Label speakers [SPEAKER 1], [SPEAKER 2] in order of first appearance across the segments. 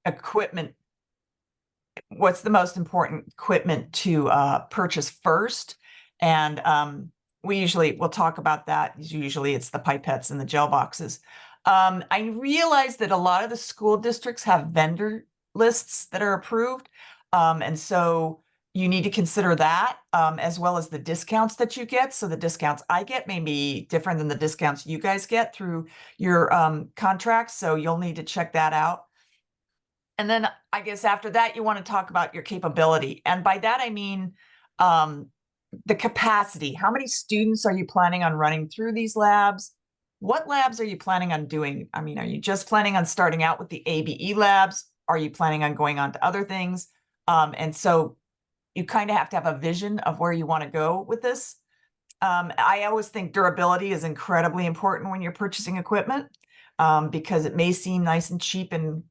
[SPEAKER 1] equipment, what's the most important equipment to purchase first. And we'll talk about that. Usually it's the pipettes and the gel boxes. I realize that a lot of the school districts have vendor lists that are approved. And so you need to consider that, as well as the discounts that you get. So the discounts I get may be different than the discounts you guys get through your contracts. So you'll need to check that out. And then I guess after that, you want to talk about your capability. And by that, I mean the capacity. How many students are you planning on running through these labs? What labs are you planning on doing? I mean, are you just planning on starting out with the ABE labs? Are you planning on going on to other things? And so you kind of have to have a vision of where you want to go with this. I always think durability is incredibly important when you're purchasing equipment, because it may seem nice and cheap and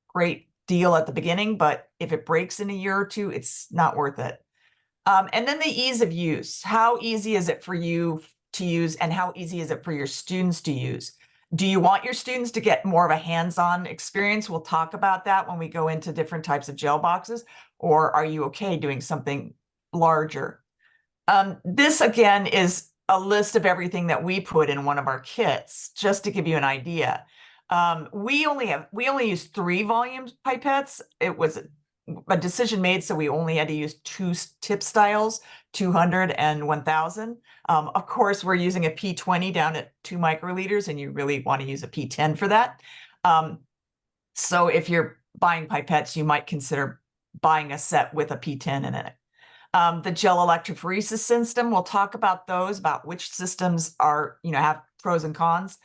[SPEAKER 1] great deal at the beginning, but if it breaks in a year or two, it's not worth it. And then the ease of use. How easy is it for you to use, and how easy is it for your students to use? Do you want your students to get more of a hands-on experience? We'll talk about that when we go into different types of gel boxes. Or are you okay doing something larger? This again is a list of everything that we put in one of our kits, just to give you an idea. We only use 3 volume pipettes. It was a decision made, so we only had to use 2 tip styles, 200 and 1000. Of course, we're using a P20 down at 2 microliters, and you really want to use a P10 for that. So if you're buying pipettes, you might consider buying a set with a P10 in it. The gel electrophoresis system, we'll talk about those, about which systems are, have pros and cons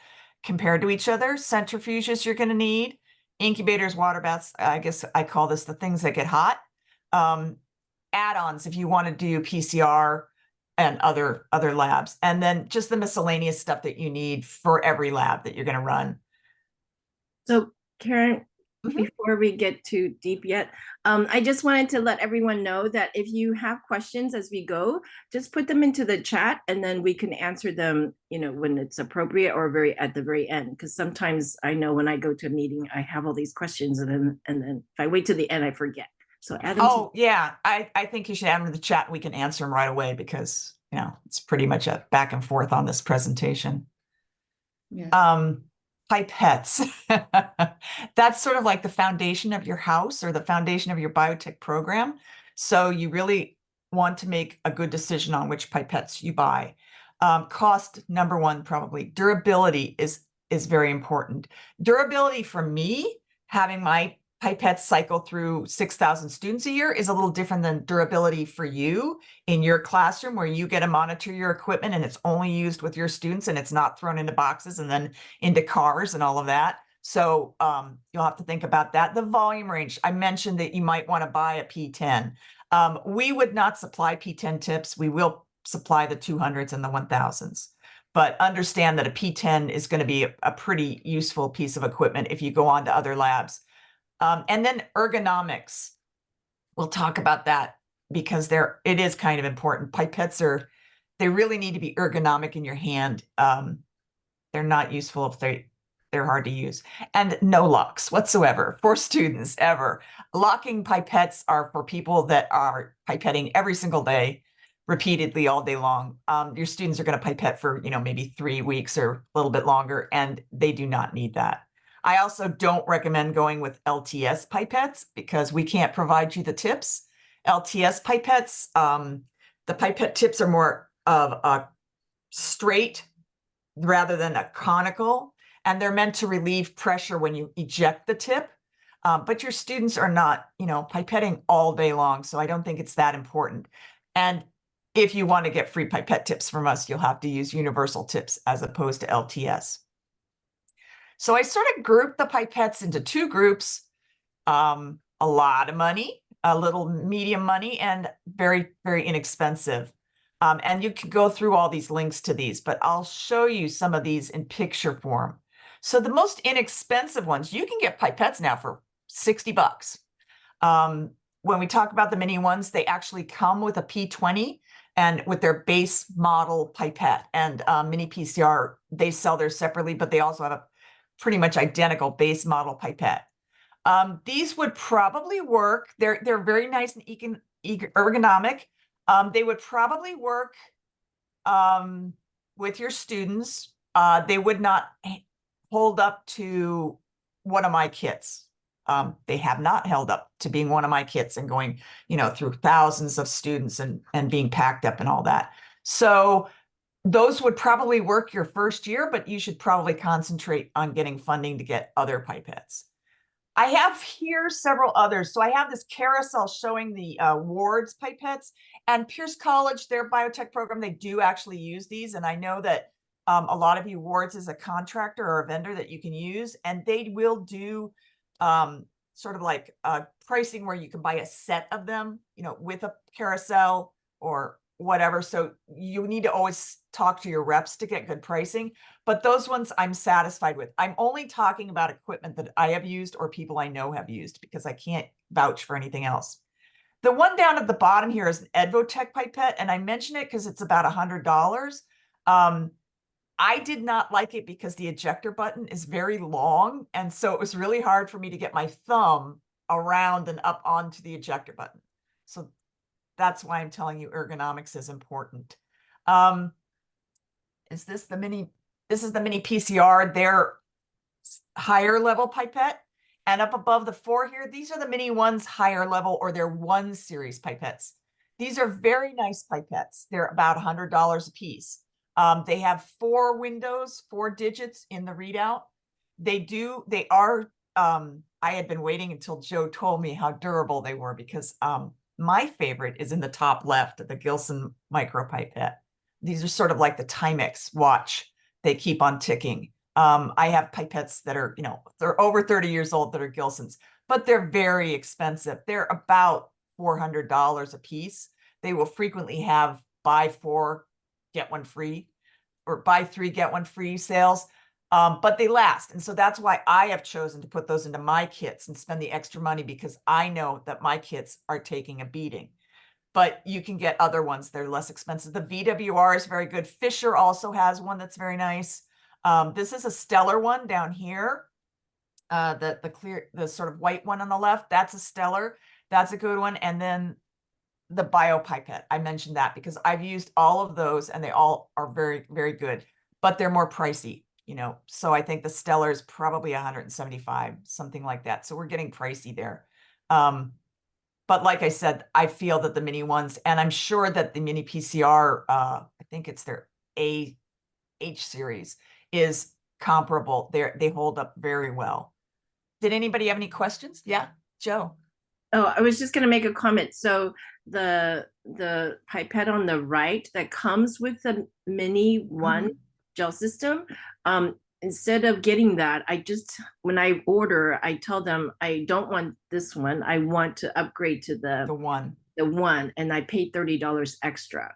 [SPEAKER 1] compared to each other. Centrifuges you're going to need. Incubators, water baths, I guess I call this the things that get hot. Add-ons if you want to do PCR and other labs. And then just the miscellaneous stuff that you need for every lab that you're going to run.
[SPEAKER 2] So Karen, before we get too deep yet, I just wanted to let everyone know that if you have questions as we go, just put them into the chat, and then we can answer them, when it's appropriate, or at the very end. Because sometimes I know when I go to a meeting, I have all these questions, and then if I wait to the end, I forget. So add them.
[SPEAKER 1] Yeah, I think you should add them to the chat, and we can answer them right away, because it's pretty much a back and forth on this presentation. Yeah. Pipettes. That's sort of like the foundation of your house, or the foundation of your biotech program. So you really want to make a good decision on which pipettes you buy. Cost, number one, probably. Durability is very important. Durability for me, having my pipettes cycle through 6,000 students a year, is a little different than durability for you in your classroom, where you get to monitor your equipment and it's only used with your students, and it's not thrown into boxes and then into cars and all of that. So you'll have to think about that. The volume range, I mentioned that you might want to buy a P10. We would not supply P10 tips. We will supply the 200s and the 1000s. But understand that a P10 is going to be a pretty useful piece of equipment if you go on to other labs. And then ergonomics. We'll talk about that, because it is kind of important. Pipettes they really need to be ergonomic in your hand. They're not useful if they're hard to use. And no locks whatsoever for students, ever. Locking pipettes are for people that are pipetting every single day, repeatedly all day long. Your students are going to pipette for, maybe 3 weeks or a little bit longer, and they do not need that. I also don't recommend going with LTS pipettes, because we can't provide you the tips. LTS pipettes, the pipette tips are more of a straight rather than a conical, and they're meant to relieve pressure when you eject the tip. But your students are not, pipetting all day long, so I don't think it's that important. And if you want to get free pipette tips from us, you'll have to use universal tips as opposed to LTS. So I sort of grouped the pipettes into 2 groups, a lot of money, a little medium money, and very, very inexpensive. And you can go through all these links to these, but I'll show you some of these in picture form. So the most inexpensive ones, you can get pipettes now for $60. When we talk about the mini ones, they actually come with a P20 and with their base model pipette. And mini PCR, they sell theirs separately, but they also have a pretty much identical base model pipette. These would probably work. They're very nice and ergonomic. They would probably work with your students. They would not hold up to one of my kits. They have not held up to being one of my kits and going, through thousands of students and being packed up and all that. So those would probably work your first year, but you should probably concentrate on getting funding to get other pipettes. I have here several others. So I have this carousel showing the wards pipettes, and Pierce College, their biotech program, they do actually use these. And I know that a lot of you wards is a contractor or a vendor that you can use, and they will do sort of like pricing where you can buy a set of them, with a carousel or whatever. So you need to always talk to your reps to get good pricing, but those ones I'm satisfied with. I'm only talking about equipment that I have used or people I know have used, because I can't vouch for anything else. The one down at the bottom here is an Edvotech pipette, and I mention it because it's about $100. I did not like it because the ejector button is very long, and so it was really hard for me to get my thumb around and up onto the ejector button. So that's why I'm telling you ergonomics is important. Is this the mini? This is the mini PCR. They're higher level pipette. And up above the 4 here, these are the mini ones, higher level, or they're 1 series pipettes. These are very nice pipettes. They're about $100 a piece. They have 4 windows, 4 digits in the readout. They are, I had been waiting until Joe told me how durable they were, because my favorite is in the top left, the Gilson micro pipette. These are sort of like the Timex watch. They keep on ticking. I have pipettes that are, they're over 30 years old that are Gilsons, but they're very expensive. They're about $400 a piece. They will frequently have buy 4, get 1 free, or buy 3, get 1 free sales. But they last. And so that's why I have chosen to put those into my kits and spend the extra money, because I know that my kits are taking a beating. But you can get other ones. They're less expensive. The VWR is very good. Fisher also has one that's very nice. This is a Stellar one down here. The sort of white one on the left, that's a Stellar. That's a good one. And then the BioPipette, I mentioned that because I've used all of those and they all are very, very good, but they're more pricey, So I think the Stellar is probably 175, something like that. So we're getting pricey there. But like I said, I feel that the mini ones, and I'm sure that the mini PCR, I think it's their AH series, is comparable. They hold up very well. Did anybody have any questions? Yeah, Joe.
[SPEAKER 2] Oh, I was just going to make a comment. So the pipette on the right that comes with the mini one gel system, instead of getting that, when I order, I tell them I don't want this one. I want to upgrade to the one, and I paid $30 extra.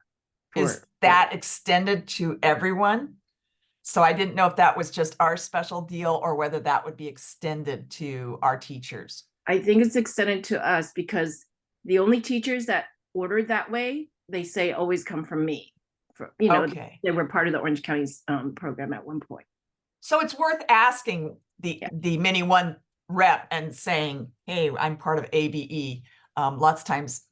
[SPEAKER 1] Is that extended to everyone? So I didn't know if that was just our special deal or whether that would be extended to our teachers.
[SPEAKER 2] I think it's extended to us because the only teachers that ordered that way, they say always come from me.
[SPEAKER 1] Okay.
[SPEAKER 2] They were part of the Orange County's program at one point.
[SPEAKER 1] So it's worth asking the mini one rep and saying, hey, I'm part of ABE. Lots of times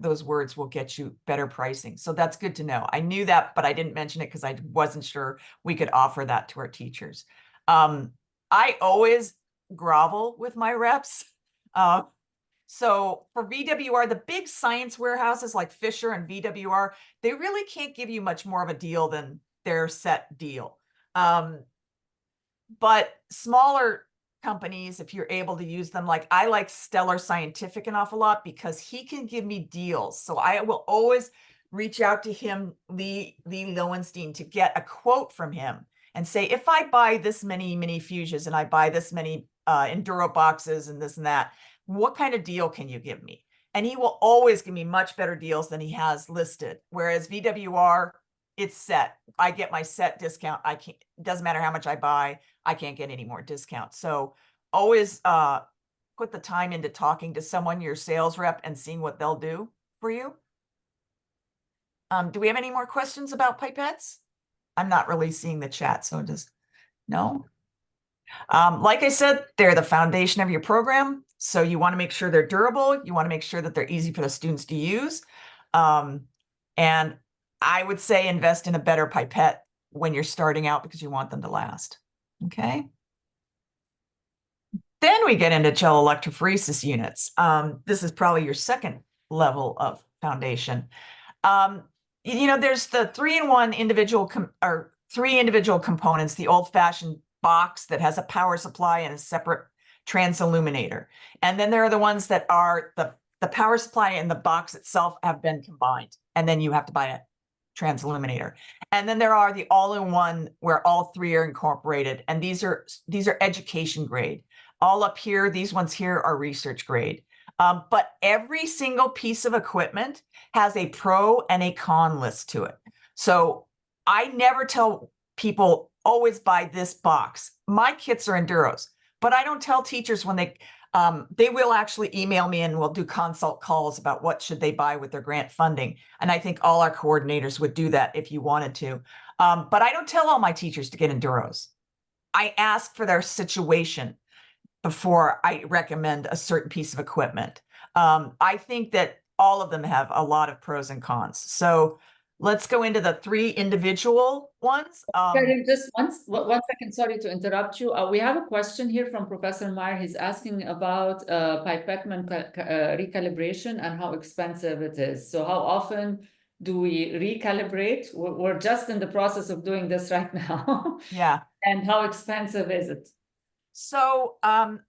[SPEAKER 1] those words will get you better pricing. So that's good to know. I knew that, but I didn't mention it because I wasn't sure we could offer that to our teachers. I always grovel with my reps. So for VWR, the big science warehouses like Fisher and VWR, they really can't give you much more of a deal than their set deal. But smaller companies, if you're able to use them, like I like Stellar Scientific an awful lot because he can give me deals. So I will always reach out to him, Lee Lowenstein, to get a quote from him and say, if I buy this many mini fusions and I buy this many Enduro boxes and this and that, what kind of deal can you give me? And he will always give me much better deals than he has listed. Whereas VWR, it's set. I get my set discount. I can't, it doesn't matter how much I buy, I can't get any more discount. So always put the time into talking to someone, your sales rep, and seeing what they'll do for you. Do we have any more questions about pipettes? I'm not really seeing the chat, so just no. Like I said, they're the foundation of your program. So you want to make sure they're durable. You want to make sure that they're easy for the students to use. And I would say invest in a better pipette when you're starting out because you want them to last. Okay. Then we get into gel electrophoresis units. This is probably your second level of foundation. There's the three individual components, the old-fashioned box that has a power supply and a separate transilluminator. And then there are the ones that are the power supply and the box itself have been combined. And then you have to buy a transilluminator. And then there are the all-in-one where all three are incorporated. And these are education grade. All up here, these ones here are research grade. But every single piece of equipment has a pro and a con list to it. So I never tell people always buy this box. My kits are enduros, but I don't tell teachers when they will actually email me and we'll do consult calls about what should they buy with their grant funding. And I think all our coordinators would do that if you wanted to. But I don't tell all my teachers to get enduros. I ask for their situation before I recommend a certain piece of equipment. I think that all of them have a lot of pros and cons. So let's go into the three individual ones.
[SPEAKER 3] Karen, just one second, sorry to interrupt you. We have a question here from Professor Meyer. He's asking about pipette recalibration and how expensive it is. So how often do we recalibrate? We're just in the process of doing this right now.
[SPEAKER 1] Yeah.
[SPEAKER 3] And how expensive is it?
[SPEAKER 1] So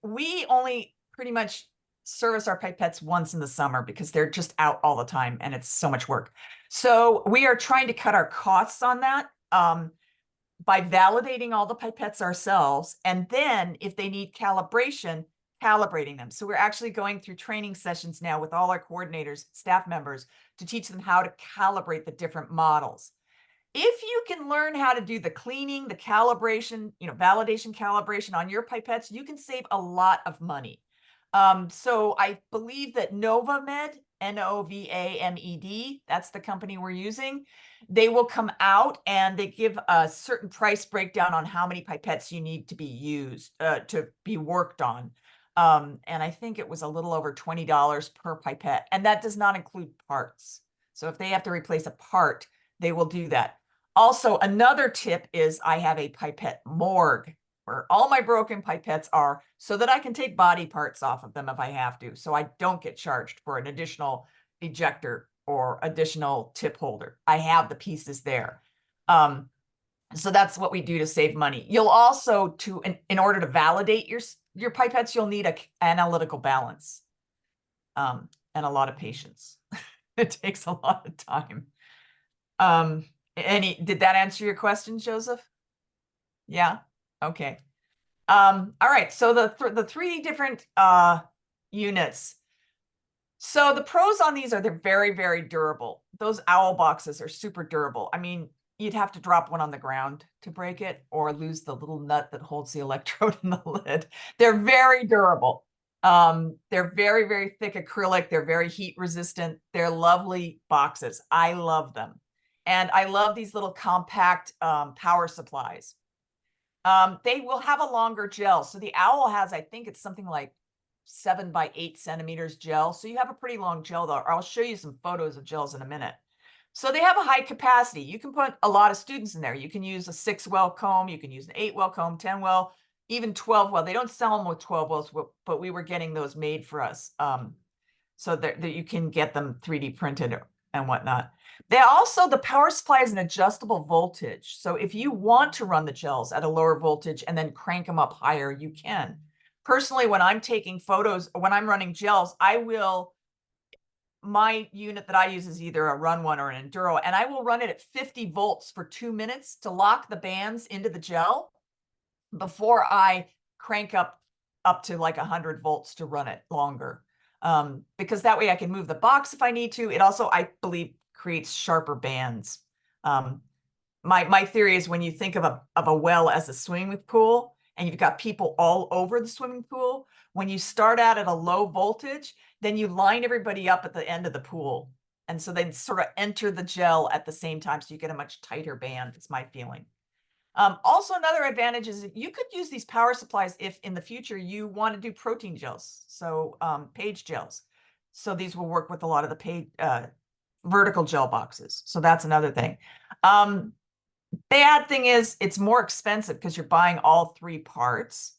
[SPEAKER 1] we only pretty much service our pipettes once in the summer because they're just out all the time and it's so much work. So we are trying to cut our costs on that by validating all the pipettes ourselves. And then if they need calibration, calibrating them. So we're actually going through training sessions now with all our coordinators, staff members, to teach them how to calibrate the different models. If you can learn how to do the cleaning, the calibration, validation calibration on your pipettes, you can save a lot of money. So I believe that Novamed, Novamed, that's the company we're using. They will come out and they give a certain price breakdown on how many pipettes you need to be used, to be worked on. And I think it was a little over $20 per pipette, and that does not include parts. So if they have to replace a part, they will do that. Also, another tip is I have a pipette morgue where all my broken pipettes are so that I can take body parts off of them if I have to. So I don't get charged for an additional ejector or additional tip holder. I have the pieces there. So that's what we do to save money. You'll also, in order to validate your pipettes, you'll need an analytical balance and a lot of patience. It takes a lot of time. Did that answer your question, Joseph? Yeah. Okay. All right. So the three different units. So the pros on these are they're very, very durable. Those owl boxes are super durable. I mean, you'd have to drop one on the ground to break it or lose the little nut that holds the electrode in the lid. They're very durable. They're very, very thick acrylic. They're very heat resistant. They're lovely boxes. I love them. And I love these little compact power supplies. They will have a longer gel. So the owl has, I think it's something like 7 by 8 centimeters gel. So you have a pretty long gel though. I'll show you some photos of gels in a minute. So they have a high capacity. You can put a lot of students in there. You can use a 6-well comb. You can use an 8-well comb, 10-well, even 12-well. They don't sell them with 12 wells, but we were getting those made for us so that you can get them 3D printed and whatnot. The power supply is an adjustable voltage. So if you want to run the gels at a lower voltage and then crank them up higher, you can. Personally, when I'm taking photos, when I'm running gels, my unit that I use is either a Run One or an Enduro, and I will run it at 50 volts for 2 minutes to lock the bands into the gel before I crank up to like 100 volts to run it longer. Because that way I can move the box if I need to. It also, I believe, creates sharper bands. My theory is when you think of a well as a swimming pool and you've got people all over the swimming pool, when you start out at a low voltage, then you line everybody up at the end of the pool. And so they sort of enter the gel at the same time. So you get a much tighter band. It's my feeling. Also, another advantage is that you could use these power supplies if in the future you want to do protein gels, so page gels. So these will work with a lot of the vertical gel boxes. So that's another thing. Bad thing is it's more expensive because you're buying all three parts.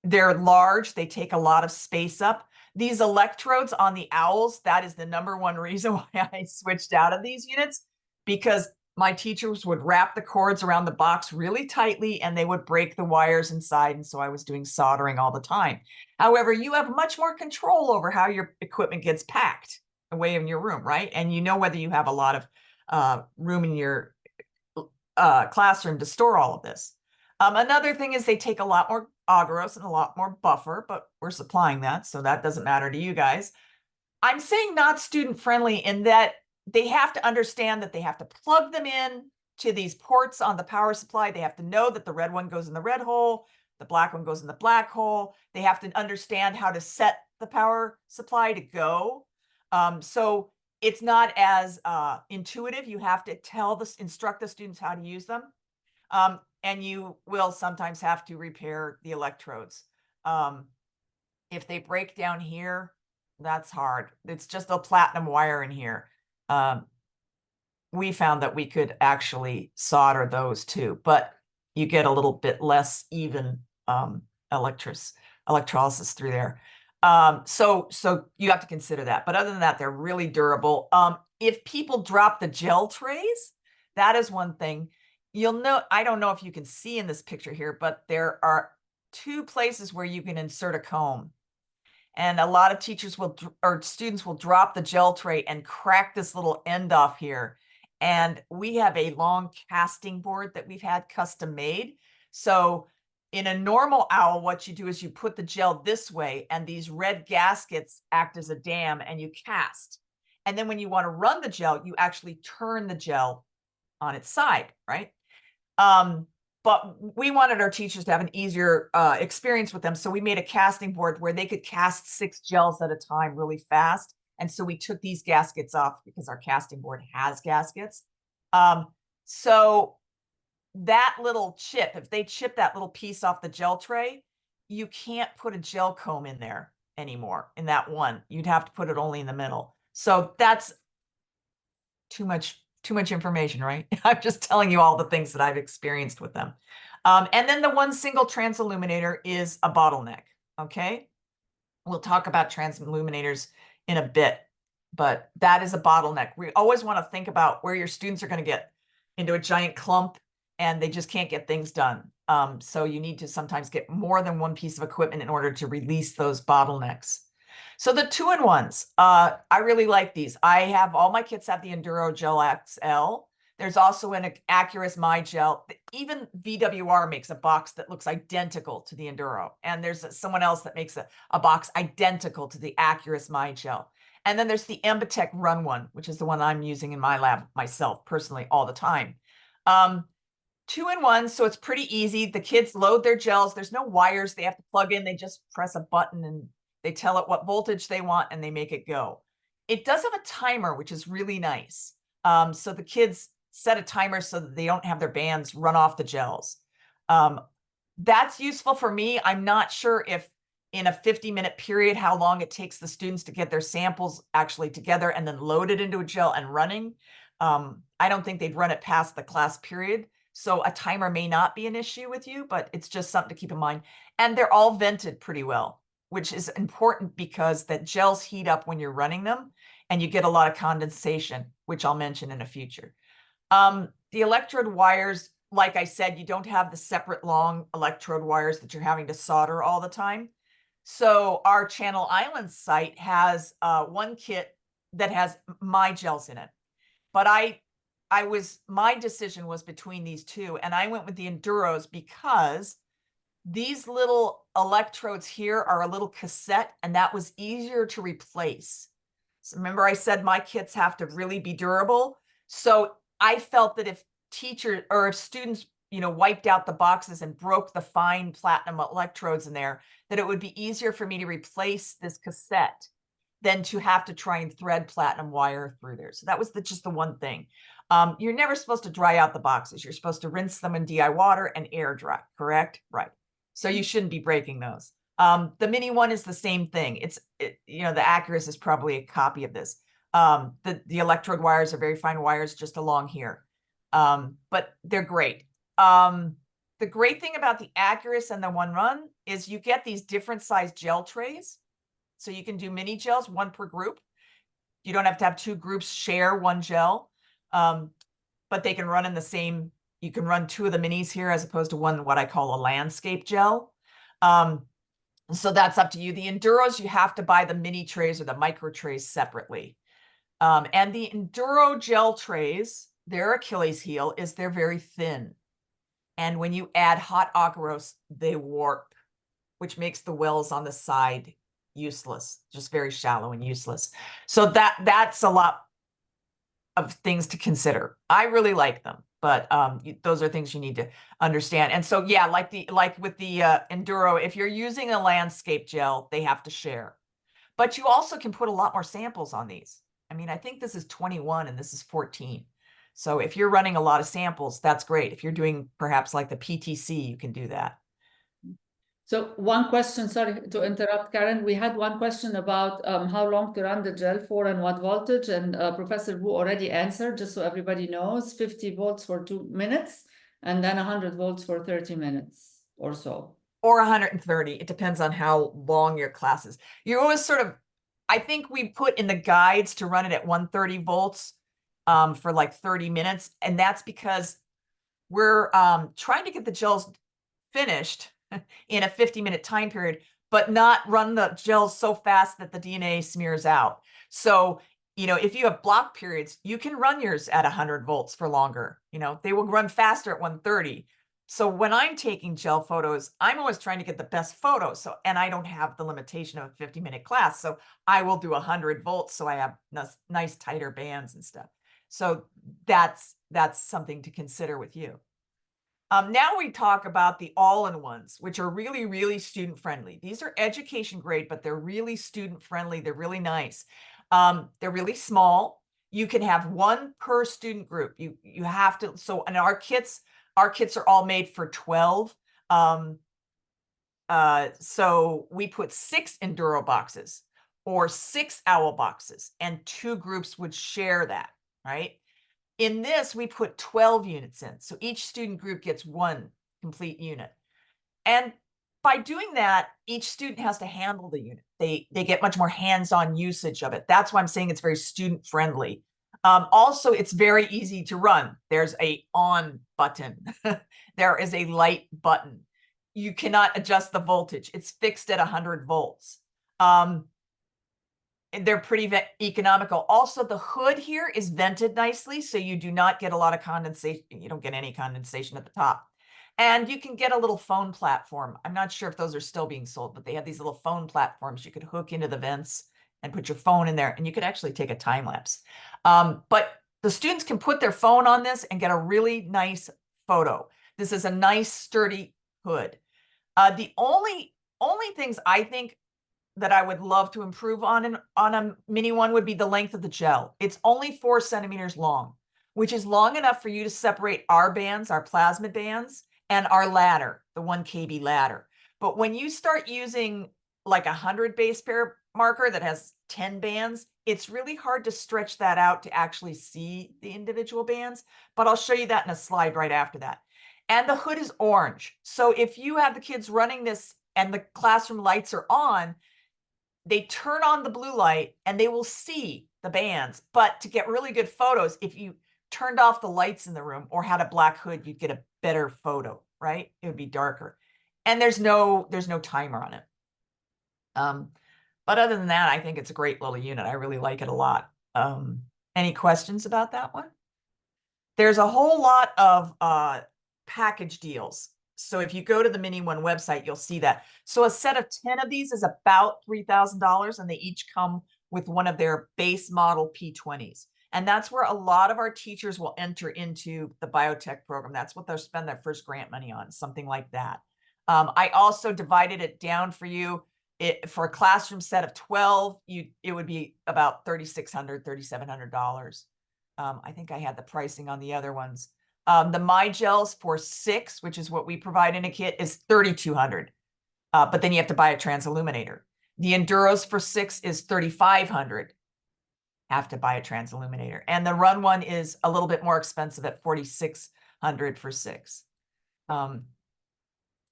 [SPEAKER 1] They're large. They take a lot of space up. These electrodes on the owls, that is the #1 reason why I switched out of these units, because my teachers would wrap the cords around the box really tightly and they would break the wires inside. And so I was doing soldering all the time. However, you have much more control over how your equipment gets packed away in your room, right? And you know whether you have a lot of room in your classroom to store all of this. Another thing is they take a lot more agarose and a lot more buffer, but we're supplying that, so that doesn't matter to you guys. I'm saying not student friendly in that they have to understand that they have to plug them in to these ports on the power supply. They have to know that the red one goes in the red hole, the black one goes in the black hole. They have to understand how to set the power supply to go. So it's not as intuitive. You have to instruct the students how to use them. And you will sometimes have to repair the electrodes. If they break down here, that's hard. It's just a platinum wire in here. We found that we could actually solder those too, but you get a little bit less even electrolysis through there. So you have to consider that. But other than that, they're really durable. If people drop the gel trays, that is one thing. You'll know, I don't know if you can see in this picture here, but there are 2 places where you can insert a comb. And a lot of teachers or students will drop the gel tray and crack this little end off here. And we have a long casting board that we've had custom made. So in a normal owl, what you do is you put the gel this way and these red gaskets act as a dam and you cast. And then when you want to run the gel, you actually turn the gel on its side, right? But we wanted our teachers to have an easier experience with them. So we made a casting board where they could cast 6 gels at a time really fast. And so we took these gaskets off because our casting board has gaskets. So that little chip, if they chip that little piece off the gel tray, you can't put a gel comb in there anymore in that one. You'd have to put it only in the middle. So that's too much information, right? I'm just telling you all the things that I've experienced with them. And then the one single transilluminator is a bottleneck, okay? We'll talk about transilluminators in a bit, but that is a bottleneck. We always want to think about where your students are going to get into a giant clump and they just can't get things done. So you need to sometimes get more than one piece of equipment in order to release those bottlenecks. So the 2-in-1s, I really like these. I have all my kits have the Enduro Gel XL. There's also an Accurus My Gel. Even VWR makes a box that looks identical to the Enduro. And there's someone else that makes a box identical to the Accurus My Gel. And then there's the Embitech Run One, which is the one I'm using in my lab myself personally all the time. 2-in-1, so it's pretty easy. The kids load their gels. There's no wires they have to plug in. They just press a button and they tell it what voltage they want and they make it go. It does have a timer, which is really nice. So the kids set a timer so that they don't have their bands run off the gels. That's useful for me. I'm not sure if in a 50-minute period, how long it takes the students to get their samples actually together and then loaded into a gel and running. I don't think they'd run it past the class period. So a timer may not be an issue with you, but it's just something to keep in mind. And they're all vented pretty well, which is important because the gels heat up when you're running them and you get a lot of condensation, which I'll mention in a future. The electrode wires, like I said, you don't have the separate long electrode wires that you're having to solder all the time. So our Channel Islands site has one kit that has my gels in it, but my decision was between these 2, and I went with the Enduros because these little electrodes here are a little cassette, and that was easier to replace. So remember I said my kits have to really be durable. So I felt that if teachers or if students, wiped out the boxes and broke the fine platinum electrodes in there, that it would be easier for me to replace this cassette than to have to try and thread platinum wire through there. So that was just the one thing. You're never supposed to dry out the boxes. You're supposed to rinse them in DI water and air dry, correct? Right. So you shouldn't be breaking those. The mini one is the same thing. The Accurus is probably a copy of this. The electrode wires are very fine wires just along here. But they're great. The great thing about the Accurus and the One Run is you get these different size gel trays. So you can do mini gels, one per group. You don't have to have two groups share one gel, but they can run in the same. You can run two of the minis here as opposed to one, what I call a landscape gel. So that's up to you. The Enduros, you have to buy the mini trays or the micro trays separately. And the Enduro gel trays, their Achilles heel is they're very thin. And when you add hot agarose, they warp, which makes the wells on the side useless, just very shallow and useless. So that's a lot of things to consider. I really like them, but those are things you need to understand. And so, yeah, like with the Enduro, if you're using a landscape gel, they have to share. But you also can put a lot more samples on these. I mean, I think this is 21 and this is 14. So if you're running a lot of samples, that's great. If you're doing perhaps like the PTC, you can do that.
[SPEAKER 3] So one question, sorry to interrupt, Karen. We had one question about how long to run the gel for and what voltage, and Professor Wu already answered, just so everybody knows, 50 volts for 2 minutes, and then 100 volts for 30 minutes or so.
[SPEAKER 1] Or 130. It depends on how long your class is. You're always I think we put in the guides to run it at 130 volts for like 30 minutes. And that's because we're trying to get the gels finished in a 50-minute time period, but not run the gels so fast that the DNA smears out. So, if you have block periods, you can run yours at 100 volts for longer. They will run faster at 130. So when I'm taking gel photos, I'm always trying to get the best photos. And I don't have the limitation of a 50-minute class. So I will do 100 volts. So I have nice tighter bands and stuff. So that's something to consider with you. Now we talk about the all-in-ones, which are really, really student-friendly. These are education grade, but they're really student-friendly. They're really nice. They're really small. You can have one per student group. You have to. So, and our kits are all made for 12. So we put 6 Enduro boxes or 6 Owl boxes, and 2 groups would share that, right? In this, we put 12 units in. So each student group gets 1 complete unit. And by doing that, each student has to handle the unit. They get much more hands-on usage of it. That's why I'm saying it's very student-friendly. Also, it's very easy to run. There's a on button. There is a light button. You cannot adjust the voltage. It's fixed at 100 volts. They're pretty economical. Also, the hood here is vented nicely, so you do not get a lot of condensation. You don't get any condensation at the top. And you can get a little phone platform. I'm not sure if those are still being sold, but they have these little phone platforms you could hook into the vents and put your phone in there, and you could actually take a time lapse. But the students can put their phone on this and get a really nice photo. This is a nice, sturdy hood. The only things I think that I would love to improve on a mini one would be the length of the gel. It's only 4 centimeters long, which is long enough for you to separate our bands, our plasmid bands, and our ladder, the 1 kb ladder. But when you start using like a 100 base pair marker that has 10 bands, it's really hard to stretch that out to actually see the individual bands. But I'll show you that in a slide right after that. And the hood is orange. So if you have the kids running this and the classroom lights are on, they turn on the blue light and they will see the bands. But to get really good photos, if you turned off the lights in the room or had a black hood, you'd get a better photo, right? It would be darker. And there's no timer on it. But other than that, I think it's a great little unit. I really like it a lot. Any questions about that one? There's a whole lot of package deals. So if you go to the Mini One website, you'll see that. So a set of 10 of these is about $3,000, and they each come with one of their base model P20s. And that's where a lot of our teachers will enter into the biotech program. That's what they'll spend their first grant money on, something like that. I also divided it down for you. for a classroom set of 12, it would be about $3,600, $3,700. I think I had the pricing on the other ones. The My Gels for 6, which is what we provide in a kit, is $3,200. But then you have to buy a transilluminator. The Enduros for 6 is $3,500. Have to buy a transilluminator. And the Run one is a little bit more expensive at $4,600 for 6. I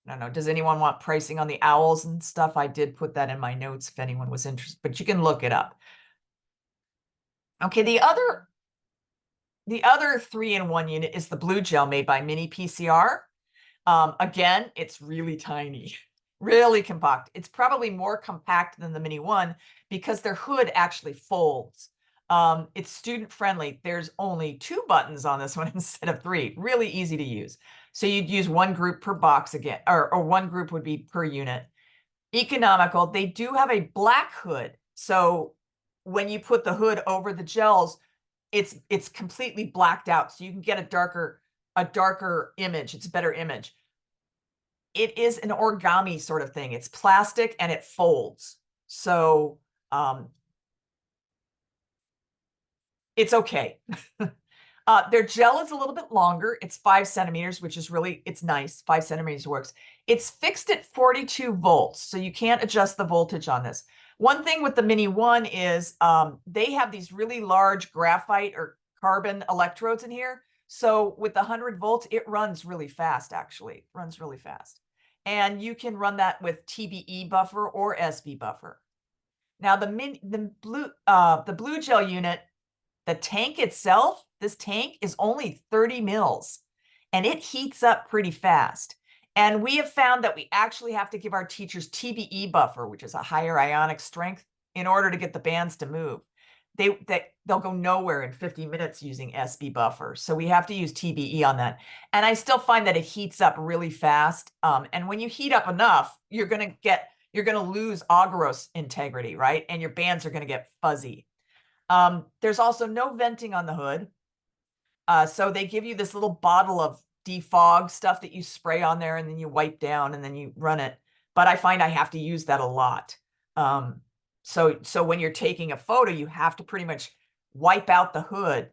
[SPEAKER 1] don't know. Does anyone want pricing on the owls and stuff? I did put that in my notes if anyone was interested, but you can look it up. Okay, the other 3-in-1 unit is the blue gel made by Mini PCR. Again, it's really tiny, really compact. It's probably more compact than the Mini 1 because their hood actually folds. It's student friendly. There's only 2 buttons on this one instead of 3. Really easy to use. So you'd use 1 group per box again, or 1 group would be per unit. Economical. They do have a black hood. So when you put the hood over the gels, it's completely blacked out. So you can get a darker image. It's a better image. It is an origami sort of thing. It's plastic and it folds. So it's okay. Their gel is a little bit longer. It's 5 centimeters, which is it's nice. 5 centimeters works. It's fixed at 42 volts, so you can't adjust the voltage on this. One thing with the Mini 1 is they have these really large graphite or carbon electrodes in here. So with the 100 volts, it runs really fast, actually. It runs really fast. And you can run that with TBE buffer or SB buffer. Now, the blue gel unit, the tank itself, this tank is only 30 mils and it heats up pretty fast. And we have found that we actually have to give our teachers TBE buffer, which is a higher ionic strength, in order to get the bands to move. They'll go nowhere in 50 minutes using SB buffer. So we have to use TBE on that. And I still find that it heats up really fast. And when you heat up enough, you're going to lose agarose integrity, right? And your bands are going to get fuzzy. There's also no venting on the hood. So they give you this little bottle of defog stuff that you spray on there and then you wipe down and then you run it. But I find I have to use that a lot. So when you're taking a photo, you have to pretty much wipe out the hood,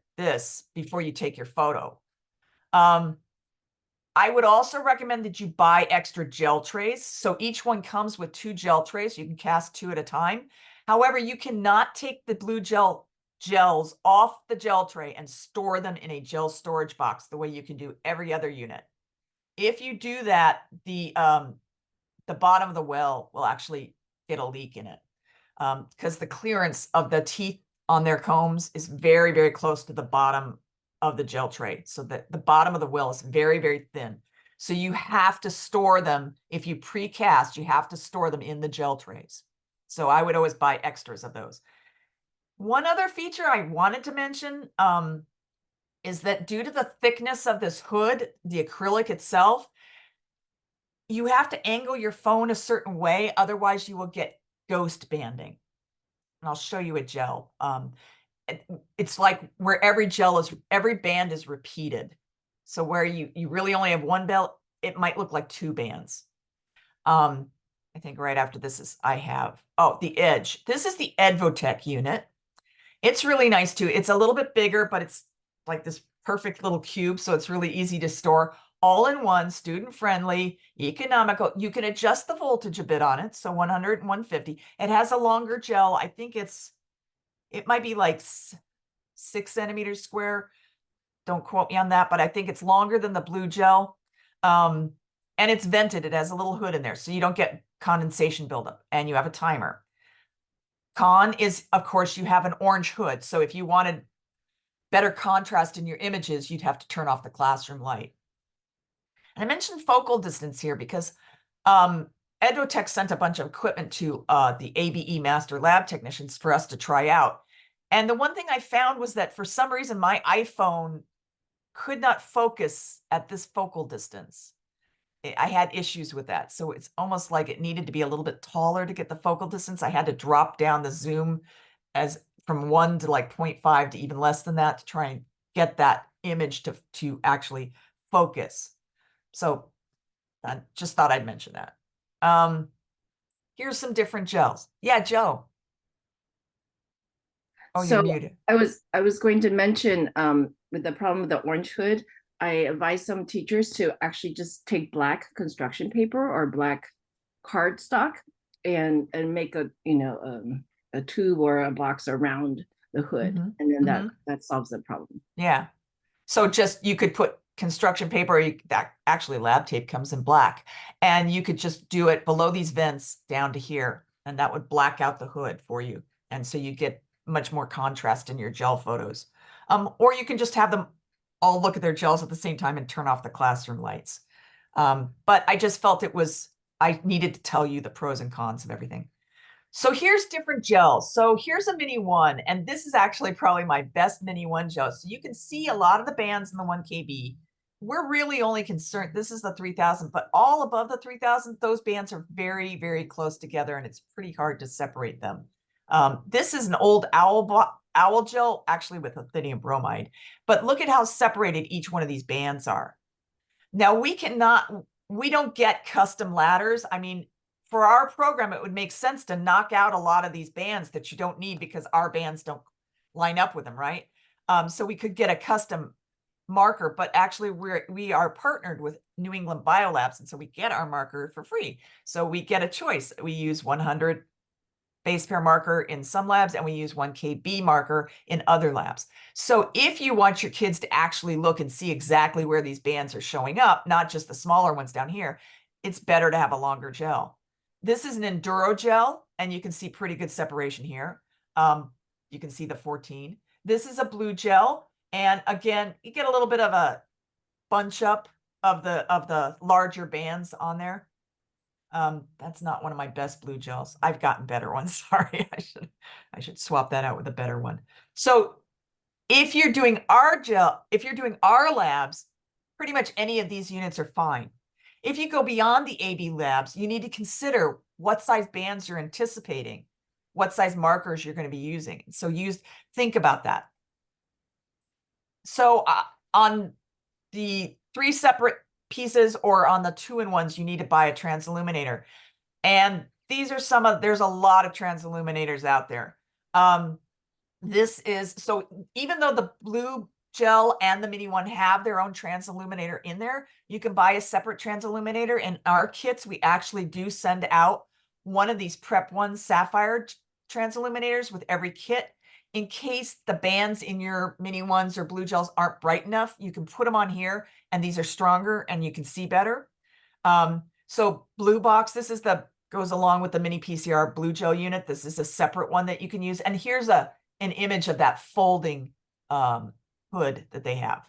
[SPEAKER 1] before you take your photo. I would also recommend that you buy extra gel trays. So each one comes with 2 gel trays. You can cast 2 at a time. However, you cannot take the blue gels off the gel tray and store them in a gel storage box the way you can do every other unit. If you do that, the bottom of the well will actually get a leak in it because the clearance of the teeth on their combs is very, very close to the bottom of the gel tray. So that the bottom of the well is very, very thin. So you have to store them. If you precast, you have to store them in the gel trays. So I would always buy extras of those. One other feature I wanted to mention is that due to the thickness of this hood, the acrylic itself, you have to angle your phone a certain way. Otherwise, you will get ghost banding. And I'll show you a gel. It's like where every band is repeated. So where you really only have 1 band, it might look like 2 bands. I think right after this the Edge. This is the Edvotech unit. It's really nice too. It's a little bit bigger, but it's like this perfect little cube. So it's really easy to store. All in one, student friendly, economical. You can adjust the voltage a bit on it. So 100 and 150. It has a longer gel. I think it might be like 6 centimeters square. Don't quote me on that, but I think it's longer than the blue gel. And it's vented. It has a little hood in there. So you don't get condensation buildup and you have a timer. Con is, of course, you have an orange hood. So if you wanted better contrast in your images, you'd have to turn off the classroom light. And I mentioned focal distance here because Edvotech sent a bunch of equipment to the ABE Master Lab technicians for us to try out. And the one thing I found was that for some reason, my iPhone could not focus at this focal distance. I had issues with that. So it's almost like it needed to be a little bit taller to get the focal distance. I had to drop down the zoom from 1 to like 0.5 to even less than that to try and get that image to actually focus. So I just thought I'd mention that. here's some different gels. Yeah, Joe. Oh, you're
[SPEAKER 2] So
[SPEAKER 1] muted.
[SPEAKER 2] I was going to mention with the problem with the orange hood, I advise some teachers to actually just take black construction paper or black cardstock and make a a tube or a box around the hood, and then that solves the problem.
[SPEAKER 1] Yeah. So just you could put construction paper, that actually lab tape comes in black, and you could just do it below these vents down to here, and that would black out the hood for you. And so you get much more contrast in your gel photos. Or you can just have them all look at their gels at the same time and turn off the classroom lights. But I just felt I needed to tell you the pros and cons of everything. So here's different gels. So here's a mini one, and this is actually probably my best mini one gel. So you can see a lot of the bands in the 1 KB. We're really only concerned, this is the 3000, but all above the 3000, those bands are very, very close together, and it's pretty hard to separate them. This is an old owl gel, actually with lithium bromide, but look at how separated each one of these bands are. Now we don't get custom ladders. I mean, for our program, it would make sense to knock out a lot of these bands that you don't need because our bands don't line up with them, right? So we could get a custom marker, but actually we are partnered with New England Biolabs, and so we get our marker for free. So we get a choice. We use 100 base pair marker in some labs, and we use 1 KB marker in other labs. So if you want your kids to actually look and see exactly where these bands are showing up, not just the smaller ones down here, it's better to have a longer gel. This is an Enduro gel, and you can see pretty good separation here. You can see the 14. This is a blue gel, and again, you get a little bit of a bunch up of the larger bands on there. That's not one of my best blue gels. I've gotten better ones. Sorry, I should swap that out with a better one. So if you're doing our labs, pretty much any of these units are fine. If you go beyond the AB labs, you need to consider what size bands you're anticipating, what size markers you're going to be using. So think about that. So on the 3 separate pieces or on the 2-in-1s, you need to buy a transilluminator. And these are there's a lot of transilluminators out there. So even though the blue gel and the mini one have their own transilluminator in there, you can buy a separate transilluminator. In our kits, we actually do send out one of these Prep One Sapphire transilluminators with every kit. In case the bands in your mini ones or blue gels aren't bright enough, you can put them on here, and these are stronger and you can see better. So blue box, goes along with the mini PCR blue gel unit. This is a separate one that you can use. And here's an image of that folding hood that they have.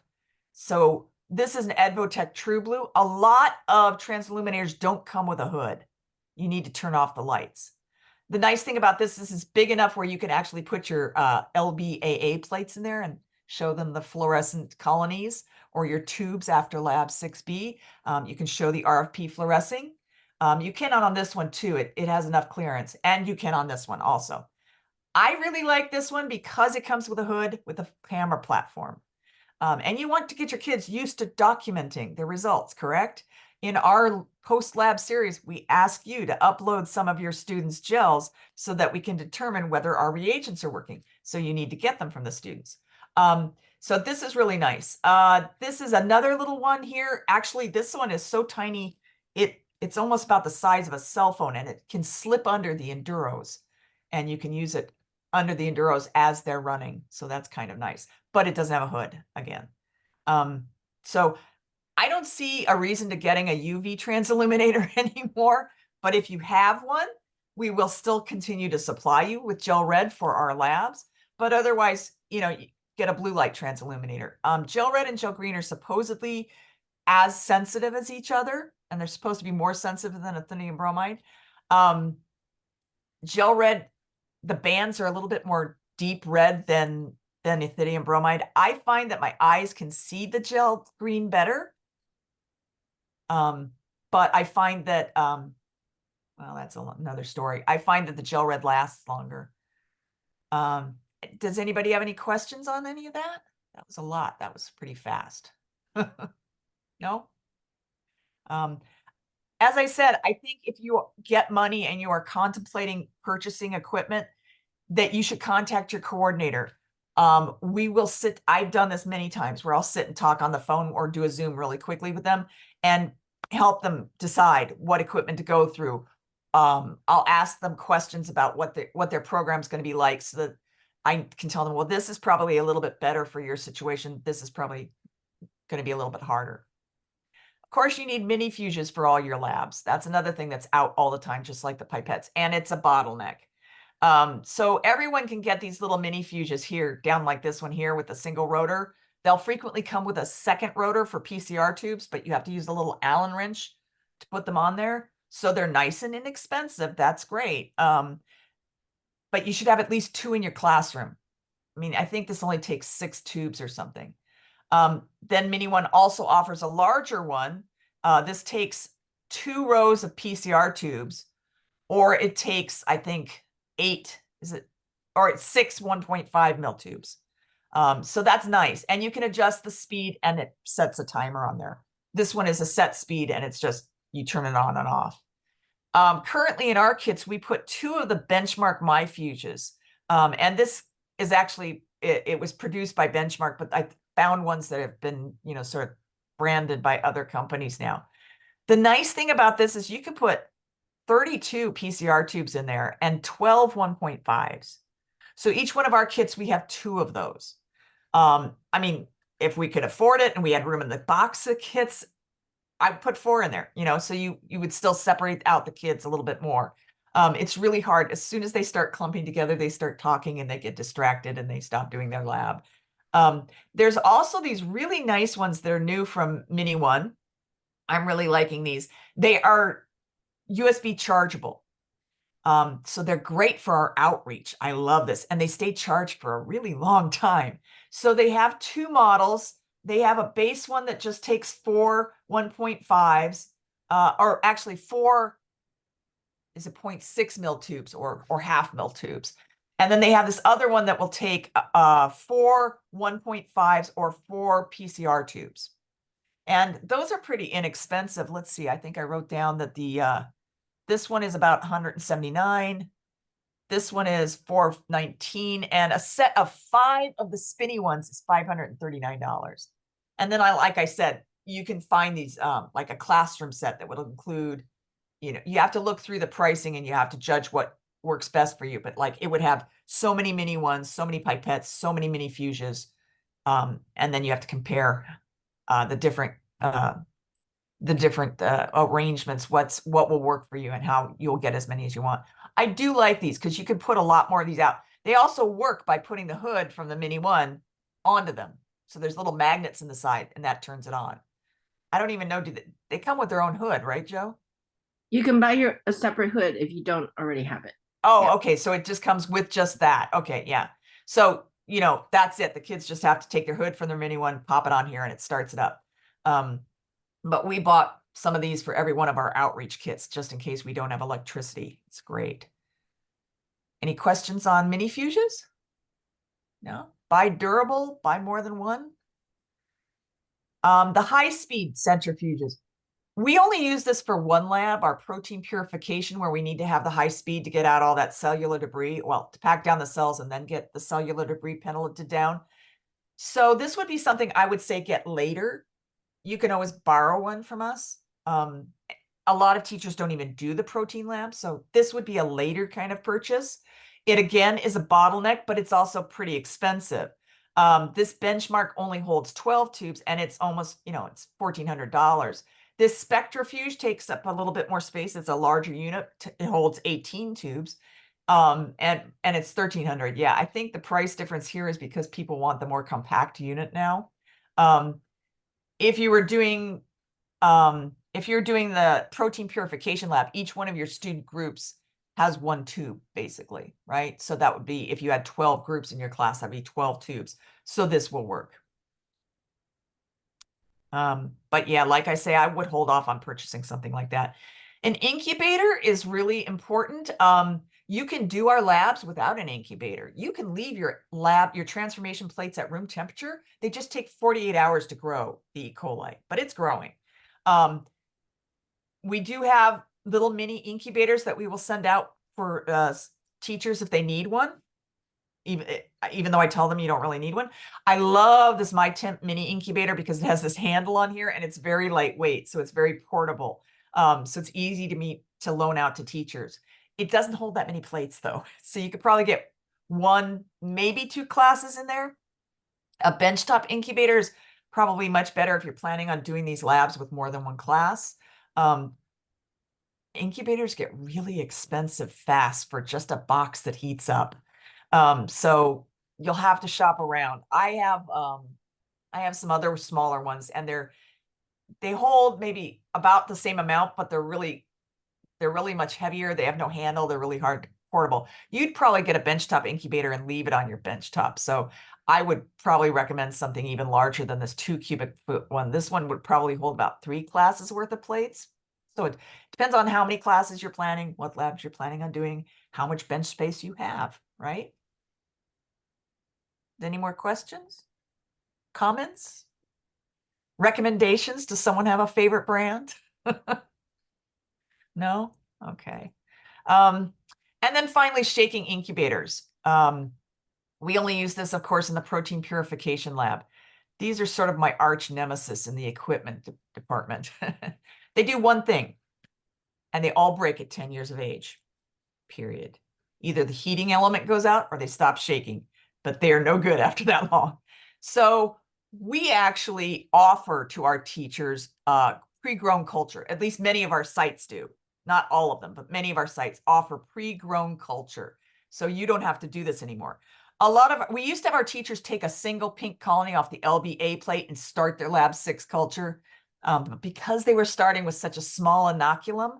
[SPEAKER 1] So this is an Advotech True Blue. A lot of transilluminators don't come with a hood. You need to turn off the lights. The nice thing about this is it's big enough where you can actually put your ABE-LA plates in there and show them the fluorescent colonies, or your tubes after lab 6B. You can show the RFP fluorescing. You can on this one too. It has enough clearance, and you can on this one also. I really like this one because it comes with a hood with a camera platform. And you want to get your kids used to documenting their results, correct? In our post-lab series, we ask you to upload some of your students' gels so that we can determine whether our reagents are working. So you need to get them from the students. So this is really nice. This is another little one here. Actually, this one is so tiny, it's almost about the size of a cell phone, and it can slip under the Enduros, and you can use it under the Enduros as they're running. So that's kind of nice, but it doesn't have a hood again. So I don't see a reason to getting a UV transilluminator anymore, but if you have one, we will still continue to supply you with gel red for our labs, but otherwise, get a blue light transilluminator. Gel red and gel green are supposedly as sensitive as each other, and they're supposed to be more sensitive than lithium bromide. Gel red, the bands are a little bit more deep red than lithium bromide. I find that my eyes can see the gel green better. But I find that, well, that's another story. I find that the gel red lasts longer. Does anybody have any questions on any of that? That was a lot. That was pretty fast. No? as I said, I think if you get money and you are contemplating purchasing equipment, that you should contact your coordinator. We will sit, I've done this many times where I'll sit and talk on the phone or do a Zoom really quickly with them and help them decide what equipment to go through. I'll ask them questions about what their program's going to be like, so that I can tell them, well, this is probably a little bit better for your situation. This is probably going to be a little bit harder. Of course, you need mini fuses for all your labs. That's another thing that's out all the time, just like the pipettes, and it's a bottleneck. So everyone can get these little mini fuses here, down like this one here with a single rotor. They'll frequently come with a second rotor for PCR tubes, but you have to use a little Allen wrench to put them on there. So they're nice and inexpensive. That's great. But you should have at least 2 in your classroom. I mean, I think this only takes 6 tubes or something. Then Mini One also offers a larger one. This takes 2 rows of PCR tubes, or it takes, I think, 8, or it's 6 1.5 mil tubes. So that's nice. And you can adjust the speed and it sets a timer on there. This one is a set speed and it's just, you turn it on and off. Currently in our kits, we put 2 of the Benchmark MyFuses. And this is actually, it was produced by Benchmark, but I found ones that have been, sort of branded by other companies now. The nice thing about this is you can put 32 PCR tubes in there and 12 1.5s. So each one of our kits, we have 2 of those. I mean, if we could afford it and we had room in the box of kits, I would put 4 in there, so you would still separate out the kids a little bit more. It's really hard. As soon as they start clumping together, they start talking and they get distracted and they stop doing their lab. There's also these really nice ones that are new from Mini One. I'm really liking these. They are USB chargeable. So they're great for our outreach. I love this. And they stay charged for a really long time. So they have 2 models. They have a base one that just takes 4 1.5s, or actually 4, is it 0.6 mil tubes or half mil tubes. And then they have this other one that will take 4 1.5s or 4 PCR tubes. And those are pretty inexpensive. Let's see, I think I wrote down that this one is about $179. This one is $419, and a set of 5 of the spinny ones is $539. And then like I said, you can find these like a classroom set that would include, you have to look through the pricing and you have to judge what works best for you. But like it would have so many mini ones, so many pipettes, so many mini fuses, and then you have to compare the different arrangements, what will work for you and how you'll get as many as you want. I do like these because you can put a lot more of these out. They also work by putting the hood from the Mini One onto them. So there's little magnets in the side and that turns it on. I don't even know, they come with their own hood, right, Joe?
[SPEAKER 2] You can buy a separate hood if you don't already have it.
[SPEAKER 1] Oh,
[SPEAKER 2] Yeah.
[SPEAKER 1] Okay. So it just comes with just that. Okay. Yeah. So, that's it. The kids just have to take their hood from their Mini One, pop it on here and it starts it up. But we bought some of these for every one of our outreach kits, just in case we don't have electricity. It's great. Any questions on mini fuses? No? Buy durable, buy more than one. The high-speed centrifuges. We only use this for one lab, our protein purification, where we need to have the high speed to get out all that cellular debris, well, to pack down the cells and then get the cellular debris pelleted down. So this would be something I would say get later. You can always borrow one from us. A lot of teachers don't even do the protein lab, so this would be a later kind of purchase. It again is a bottleneck, but it's also pretty expensive. This Benchmark only holds 12 tubes and it's almost, it's $1,400. This Spectrafuge takes up a little bit more space. It's a larger unit. It holds 18 tubes. And it's $1,300. Yeah, I think the price difference here is because people want the more compact unit now. If you're doing the protein purification lab, each one of your student groups has 1 tube, basically, right? So that would be, if you had 12 groups in your class, that'd be 12 tubes. So this will work. But yeah, like I say, I would hold off on purchasing something like that. An incubator is really important. You can do our labs without an incubator. You can leave your transformation plates at room temperature. They just take 48 hours to grow the E. coli, but it's growing. We do have little mini incubators that we will send out for teachers if they need one. Even though I tell them you don't really need one. I love this My Temp mini incubator because it has this handle on here and it's very lightweight, so it's very portable. So it's easy to loan out to teachers. It doesn't hold that many plates though, so you could probably get 1, maybe 2 classes in there. A benchtop incubator is probably much better if you're planning on doing these labs with more than 1 class. Incubators get really expensive fast for just a box that heats up. So you'll have to shop around. I have some other smaller ones and they hold maybe about the same amount, but they're really much heavier. They have no handle. They're really hard portable. You'd probably get a benchtop incubator and leave it on your benchtop. So I would probably recommend something even larger than this 2 cubic foot one. This one would probably hold about 3 classes worth of plates. So it depends on how many classes you're planning, what labs you're planning on doing, how much bench space you have, right? Any more questions? Comments? Recommendations? Does someone have a favorite brand? No? Okay. And then finally, shaking incubators. We only use this, of course, in the protein purification lab. These are sort of my arch nemesis in the equipment department. They do one thing, and they all break at 10 years of age, period. Either the heating element goes out or they stop shaking, but they are no good after that long. So we actually offer to our teachers pre-grown culture. At least many of our sites do. Not all of them, but many of our sites offer pre-grown culture. So you don't have to do this anymore. We used to have our teachers take a single pink colony off the LBA plate and start their lab 6 culture. But because they were starting with such a small inoculum,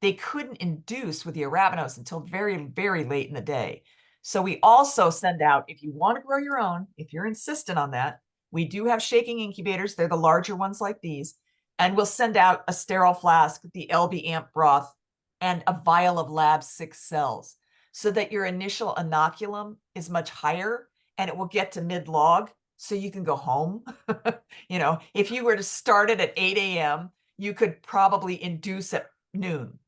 [SPEAKER 1] they couldn't induce with the arabinose until very, very late in the day. So we also send out, if you want to grow your own, if you're insistent on that, we do have shaking incubators. They're the larger ones like these. And we'll send out a sterile flask, the LB amp broth, and a vial of lab 6 cells so that your initial inoculum is much higher and it will get to mid-log so you can go home. You know, if you were to start it at 8 a.m., you could probably induce at noon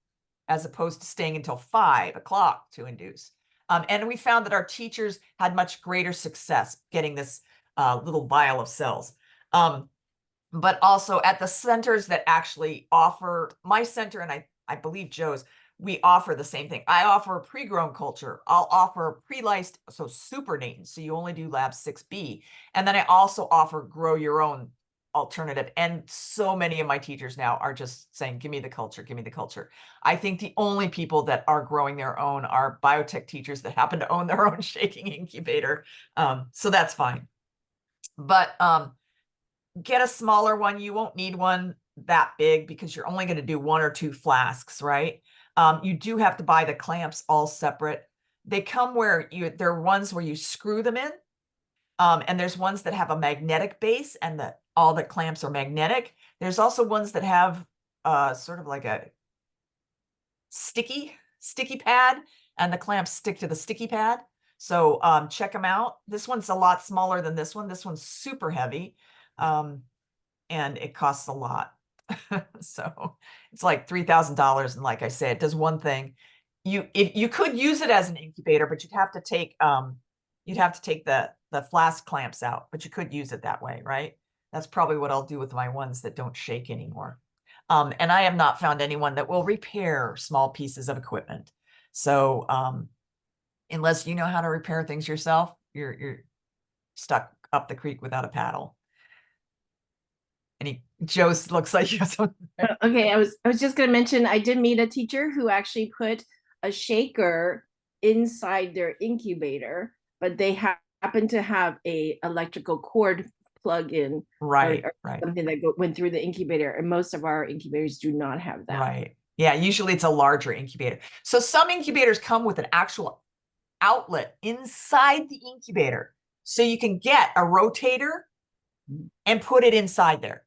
[SPEAKER 1] as opposed to staying until 5 o'clock to induce. And we found that our teachers had much greater success getting this little vial of cells. But also at the centers that actually offer, my center and I believe Joe's, we offer the same thing. I offer a pre-grown culture. I'll offer pre-lysed, so supernatant, so you only do lab 6B. And then I also offer grow your own alternative. And so many of my teachers now are just saying, give me the culture, give me the culture. I think the only people that are growing their own are biotech teachers that happen to own their own shaking incubator. So that's fine. But get a smaller one. You won't need one that big because you're only going to do 1 or 2 flasks, right? You do have to buy the clamps all separate. They come where there are ones where you screw them in. And there's ones that have a magnetic base and all the clamps are magnetic. There's also ones that have sort of like a sticky pad and the clamps stick to the sticky pad. So check them out. This one's a lot smaller than this one. This one's super heavy. And it costs a lot. So it's like $3,000. And like I said, it does one thing. You could use it as an incubator, but you'd have to take the flask clamps out, but you could use it that way, right? That's probably what I'll do with my ones that don't shake anymore. And I have not found anyone that will repair small pieces of equipment. So unless you know how to repair things yourself, you're stuck up the creek without a paddle. Joe looks like you have something.
[SPEAKER 2] Okay, I was just gonna mention I did meet a teacher who actually put a shaker inside their incubator, but they happen to have a electrical cord plug in,
[SPEAKER 1] right,
[SPEAKER 2] or
[SPEAKER 1] right,
[SPEAKER 2] something that went through the incubator, and most of our incubators do not have that.
[SPEAKER 1] Right. Yeah, usually it's a larger incubator. So some incubators come with an actual outlet inside the incubator. So you can get a rotator and put it inside there.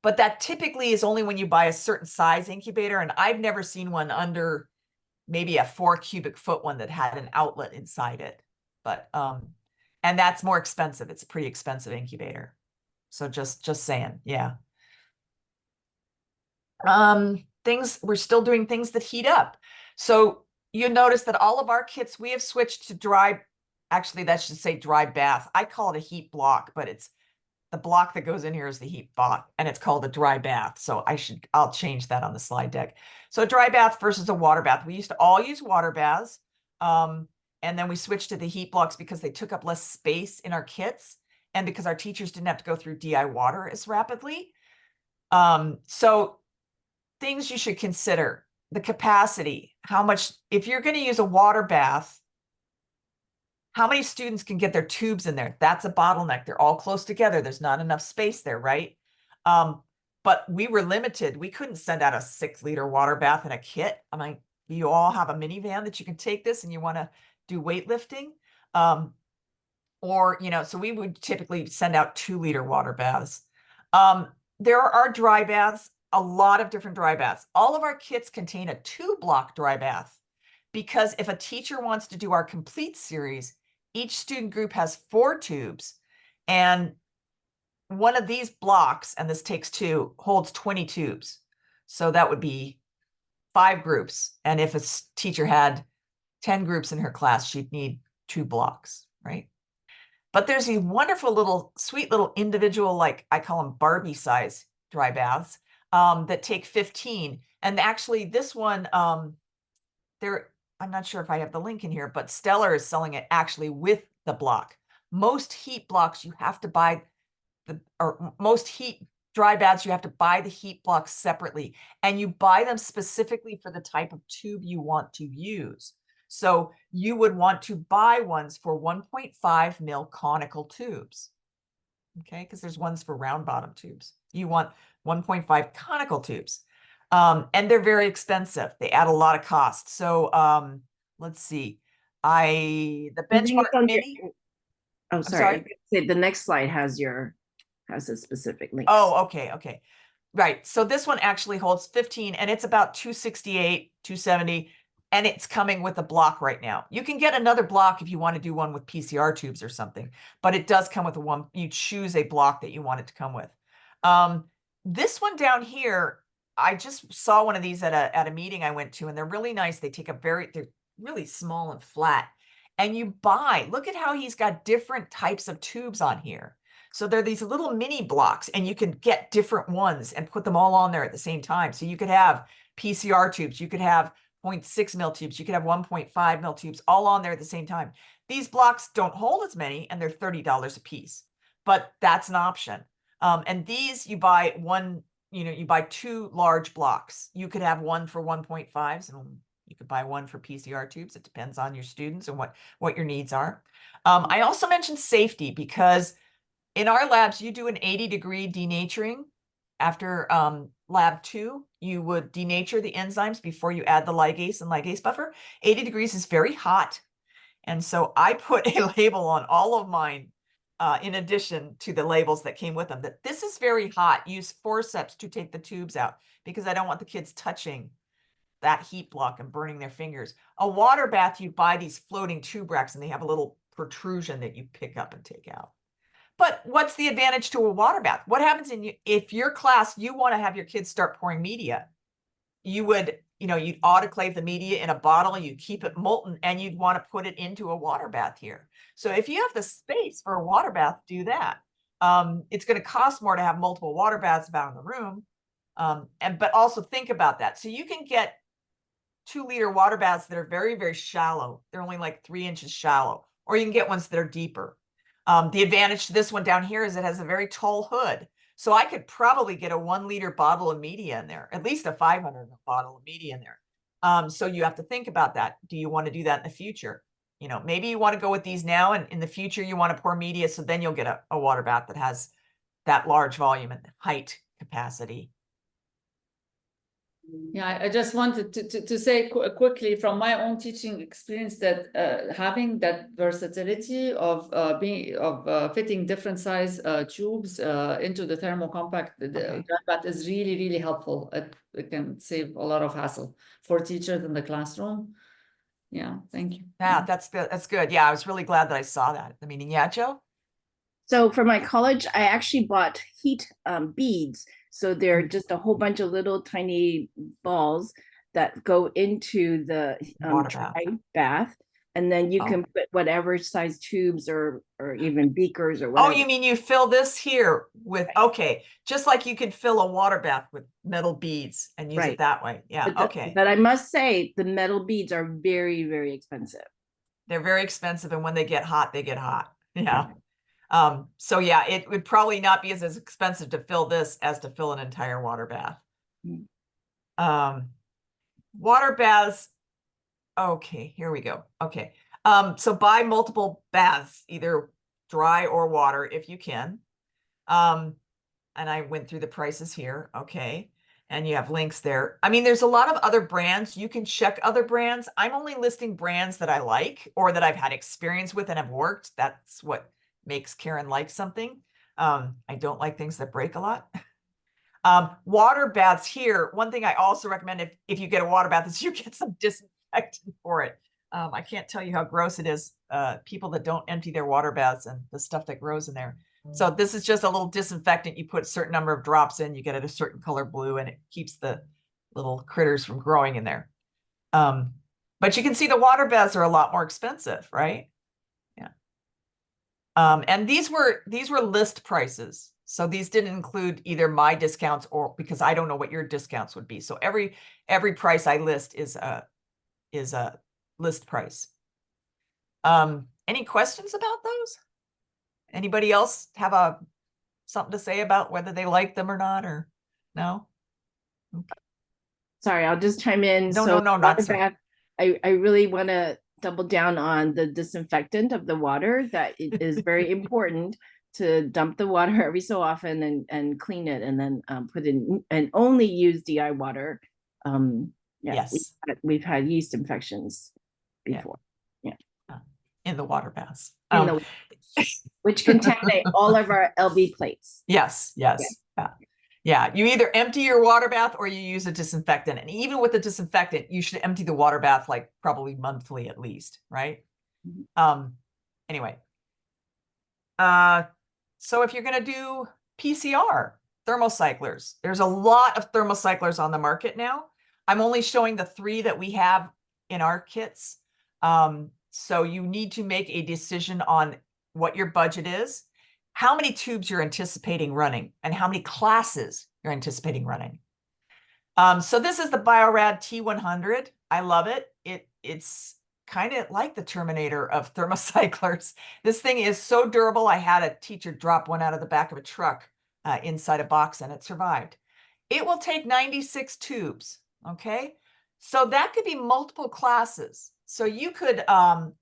[SPEAKER 1] But that typically is only when you buy a certain size incubator. And I've never seen one under maybe a 4 cubic foot one that had an outlet inside it. But and that's more expensive. It's a pretty expensive incubator. So just saying, yeah. we're still doing things that heat up. So you notice that all of our kits, we have switched to dry, actually that should say dry bath. I call it a heat block, but it's the block that goes in here is the heat block, and it's called a dry bath. So I'll change that on the slide deck. So a dry bath versus a water bath. We used to all use water baths. And then we switched to the heat blocks because they took up less space in our kits and because our teachers didn't have to go through DI water as rapidly. So things you should consider: the capacity, how much, if you're going to use a water bath, how many students can get their tubes in there? That's a bottleneck. They're all close together. There's not enough space there, right? But we were limited. We couldn't send out a 6-liter water bath in a kit. I mean, you all have a minivan that you can take this and you want to do weightlifting. Or, so we would typically send out 2-liter water baths. There are dry baths, a lot of different dry baths. All of our kits contain a 2-block dry bath because if a teacher wants to do our complete series, each student group has 4 tubes, and one of these blocks, and this takes 2, holds 20 tubes. So that would be 5 groups. And if a teacher had 10 groups in her class, she'd need 2 blocks, right? But there's these wonderful little, sweet little individual, like I call them Barbie size dry baths, that take 15. And actually this one, I'm not sure if I have the link in here, but Stellar is selling it actually with the block. Most heat blocks, you have to buy most heat dry baths, you have to buy the heat blocks separately, and you buy them specifically for the type of tube you want to use. So you would want to buy ones for 1.5 mil conical tubes. Okay, because there's ones for round bottom tubes. You want 1.5 conical tubes. And they're very expensive. They add a lot of cost. So let's see. The benchmark mini.
[SPEAKER 2] Oh, sorry. Say the next slide has a specific link.
[SPEAKER 1] Oh, okay. Right. So this one actually holds 15 and it's about 268, 270, and it's coming with a block right now. You can get another block if you want to do one with PCR tubes or something, but it does come with one. You choose a block that you want it to come with. This one down here, I just saw one of these at a meeting I went to, and they're really nice. They're really small and flat. And you look at how he's got different types of tubes on here. So they're these little mini blocks, and you can get different ones and put them all on there at the same time. So you could have PCR tubes, you could have 0.6 mil tubes, you could have 1.5 mil tubes all on there at the same time. These blocks don't hold as many, and they're $30 a piece, but that's an option. And these you buy you buy 2 large blocks. You could have one for 1.5s, and you could buy one for PCR tubes. It depends on your students and what your needs are. I also mentioned safety because in our labs, you do an 80-degree denaturing. After lab 2, you would denature the enzymes before you add the ligase and ligase buffer. 80 degrees is very hot. And so I put a label on all of mine, in addition to the labels that came with them, that this is very hot. Use forceps to take the tubes out because I don't want the kids touching that heat block and burning their fingers. A water bath, you buy these floating tube racks and they have a little protrusion that you pick up and take out. But what's the advantage to a water bath? What happens if your class, you want to have your kids start pouring media, you would, you'd autoclave the media in a bottle, you keep it molten, and you'd want to put it into a water bath here. So if you have the space for a water bath, do that. It's going to cost more to have multiple water baths about in the room. But also think about that. So you can get 2-liter water baths that are very, very shallow. They're only like 3 inches shallow, or you can get ones that are deeper. The advantage to this one down here is it has a very tall hood. So I could probably get a 1-liter bottle of media in there, at least a 500 bottle of media in there. So you have to think about that. Do you want to do that in the future? Maybe you want to go with these now, and in the future you want to pour media. So then you'll get a water bath that has that large volume and height capacity.
[SPEAKER 3] Yeah, I just wanted to say quickly from my own teaching experience that having that versatility of fitting different size tubes into the thermocompact that is really, really helpful. It can save a lot of hassle for teachers in the classroom. Yeah, thank you.
[SPEAKER 1] Yeah, that's good. That's good. Yeah, I was really glad that I saw that at the meeting. Yeah, Joe?
[SPEAKER 2] So for my college, I actually bought heat beads. So they're just a whole bunch of little tiny balls that go into the
[SPEAKER 1] Water
[SPEAKER 2] dry bath. And then you can put whatever size tubes or even beakers or whatever.
[SPEAKER 1] Oh, you mean you fill this here with, okay, just like you could fill a water bath with metal beads and use it that way. Yeah, okay.
[SPEAKER 2] But I must say the metal beads are very, very expensive.
[SPEAKER 1] They're very expensive, and when they get hot, they get hot. Yeah. So yeah, it would probably not be as expensive to fill this as to fill an entire water bath. Water baths. Okay, here we go. Okay. So buy multiple baths, either dry or water if you can. And I went through the prices here. Okay. And you have links there. I mean, there's a lot of other brands. You can check other brands. I'm only listing brands that I like or that I've had experience with and have worked. That's what makes Karen like something. I don't like things that break a lot. Water baths here. One thing I also recommend if you get a water bath is you get some disinfectant for it. I can't tell you how gross it is. People that don't empty their water baths and the stuff that grows in there. So this is just a little disinfectant. You put a certain number of drops in, you get it a certain color blue, and it keeps the little critters from growing in there. But you can see the water baths are a lot more expensive, right? Yeah. And these were list prices. So these didn't include either my discounts or because I don't know what your discounts would be. So every price I list is a list price. Any questions about those? Anybody else have something to say about whether they like them or not, or no? Okay.
[SPEAKER 2] Sorry, I'll just chime in.
[SPEAKER 1] No, not so.
[SPEAKER 2] I really want to double down on the disinfectant of the water. That it is very important to dump the water every so often and clean it, and then put in and only use DI water.
[SPEAKER 1] Yes,
[SPEAKER 2] we've had yeast infections before. Yeah,
[SPEAKER 1] in the water baths.
[SPEAKER 2] Which contaminate all of our LB plates.
[SPEAKER 1] Yes. Yeah. You either empty your water bath or you use a disinfectant. And even with the disinfectant, you should empty the water bath like probably monthly at least, right? Anyway. So if you're going to do PCR, thermocyclers, there's a lot of thermocyclers on the market now. I'm only showing the 3 that we have in our kits. So you need to make a decision on what your budget is, how many tubes you're anticipating running, and how many classes you're anticipating running. So this is the Biorad T100. I love it. It's kind of like the Terminator of thermocyclers. This thing is so durable. I had a teacher drop one out of the back of a truck inside a box, and it survived. It will take 96 tubes. Okay. So that could be multiple classes. So you could,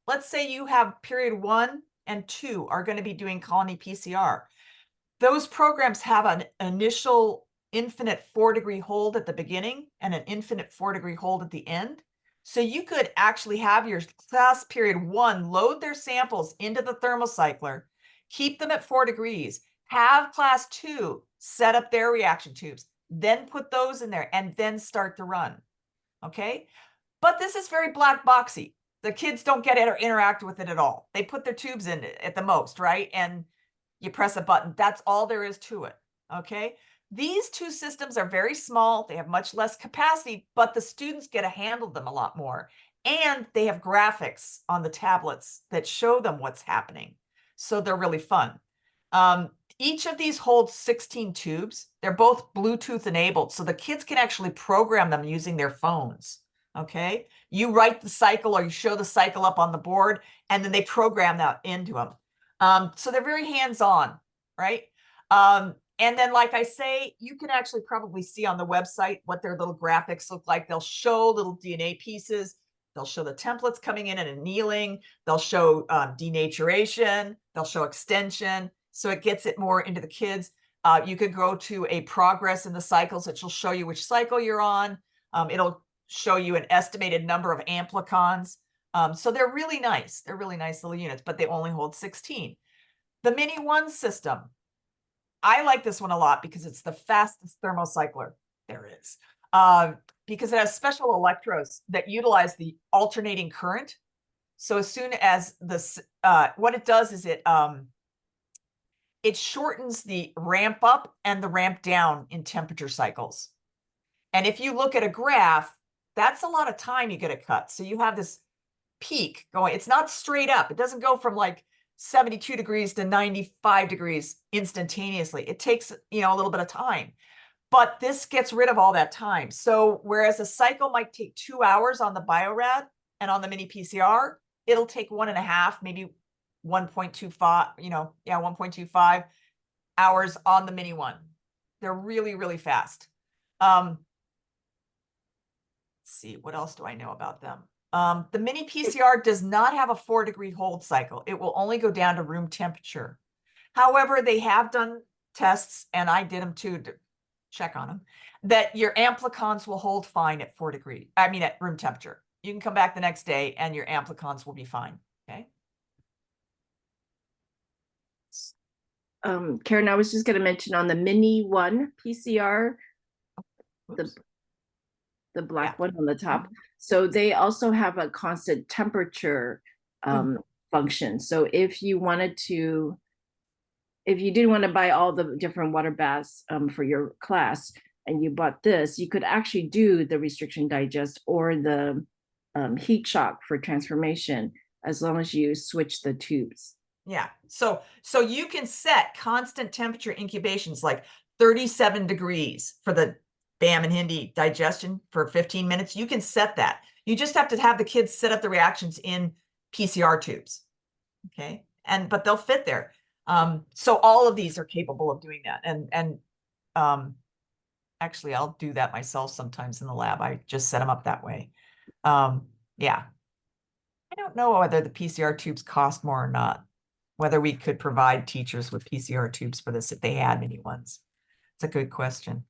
[SPEAKER 1] let's say you have period 1 and 2 are going to be doing colony PCR. Those programs have an initial infinite 4-degree hold at the beginning and an infinite 4-degree hold at the end. So you could actually have your class period 1 load their samples into the thermocycler, keep them at 4 degrees, have class 2 set up their reaction tubes, then put those in there and then start to run. Okay. But this is very black boxy. The kids don't get it or interact with it at all. They put their tubes in at the most, right? And you press a button. That's all there is to it. Okay. These 2 systems are very small. They have much less capacity, but the students get to handle them a lot more. And they have graphics on the tablets that show them what's happening. So they're really fun. Each of these holds 16 tubes. They're both Bluetooth enabled. So the kids can actually program them using their phones. Okay. You write the cycle or you show the cycle up on the board, and then they program that into them. So they're very hands-on, right? And then, like I say, you can actually probably see on the website what their little graphics look like. They'll show little DNA pieces. They'll show the templates coming in and annealing. They'll show denaturation. They'll show extension. So it gets it more into the kids. You could go to a progress in the cycles, which will show you which cycle you're on. It'll show you an estimated number of amplicons. So they're really nice. They're really nice little units, but they only hold 16. The Mini 1 system. I like this one a lot because it's the fastest thermocycler there is. Because it has special electrodes that utilize the alternating current. So as soon as this, what it does is it it shortens the ramp up and the ramp down in temperature cycles. And if you look at a graph, that's a lot of time you get a cut. So you have this peak going, it's not straight up. It doesn't go from like 72 degrees to 95 degrees instantaneously. It takes, you know, a little bit of time, but this gets rid of all that time. So whereas a cycle might take 2 hours on the Biorad and on the mini PCR, it'll take 1.5, maybe 1.25, you know, 1.25 hours on the mini one. They're really, really fast. Let's see, what else do I know about them? The mini PCR does not have a 4-degree hold cycle. It will only go down to room temperature. However, they have done tests, and I did them too to check on them, that your amplicons will hold fine at 4 degrees. I mean, at room temperature. You can come back the next day and your amplicons will be fine. Okay.
[SPEAKER 2] Karen, I was just going to mention on the mini 1 PCR, the black one on the top. So they also have a constant temperature function. So if you wanted to, if you didn't want to buy all the different water baths for your class, and you bought this, you could actually do the restriction digest or the heat shock for transformation, as long as you switch the tubes.
[SPEAKER 1] Yeah. So you can set constant temperature incubations like 37 degrees for the BAM and Hindi digestion for 15 minutes. You can set that. You just have to have the kids set up the reactions in PCR tubes. Okay. But they'll fit there. So all of these are capable of doing that. And actually, I'll do that myself sometimes in the lab. I just set them up that way. Yeah. I don't know whether the PCR tubes cost more or not, whether we could provide teachers with PCR tubes for this if they had mini ones. It's a good question.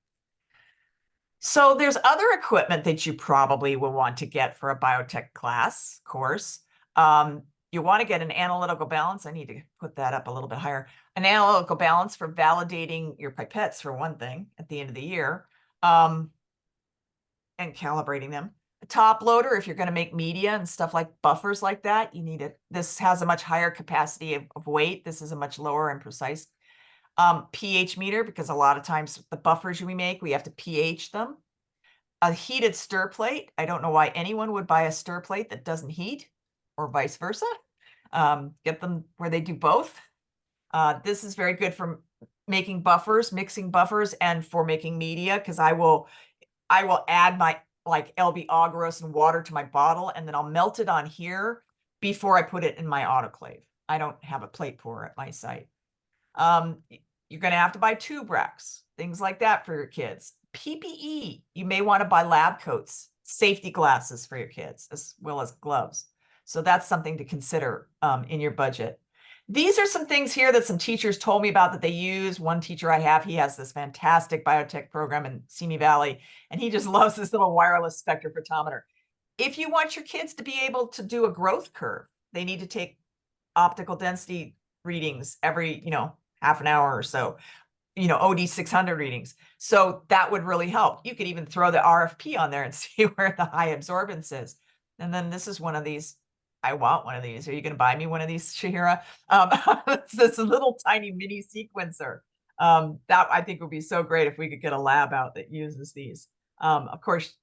[SPEAKER 1] So there's other equipment that you probably will want to get for a biotech class course. You want to get an analytical balance. I need to put that up a little bit higher. An analytical balance for validating your pipettes, for one thing, at the end of the year, and calibrating them. A top loader, if you're going to make media and stuff like buffers like that, you need it. This has a much higher capacity of weight. This is a much lower and precise pH meter, because a lot of times the buffers we make, we have to pH them. A heated stir plate. I don't know why anyone would buy a stir plate that doesn't heat, or vice versa. Get them where they do both. This is very good for making buffers, mixing buffers, and for making media, because I will add my like LB agarose and water to my bottle, and then I'll melt it on here before I put it in my autoclave. I don't have a plate pour at my site. You're going to have to buy tube racks, things like that for your kids. PPE, you may want to buy lab coats, safety glasses for your kids, as well as gloves. So that's something to consider in your budget. These are some things here that some teachers told me about that they use. One teacher I have, he has this fantastic biotech program in Simi Valley, and he just loves this little wireless spectrophotometer. If you want your kids to be able to do a growth curve, they need to take optical density readings every, half an hour or so, OD 600 readings. So that would really help. You could even throw the RFP on there and see where the high absorbance is. And then this is one of these. I want one of these. Are you going to buy me one of these, Shahira? It's this little tiny mini sequencer. That I think would be so great if we could get a lab out that uses these. Of course,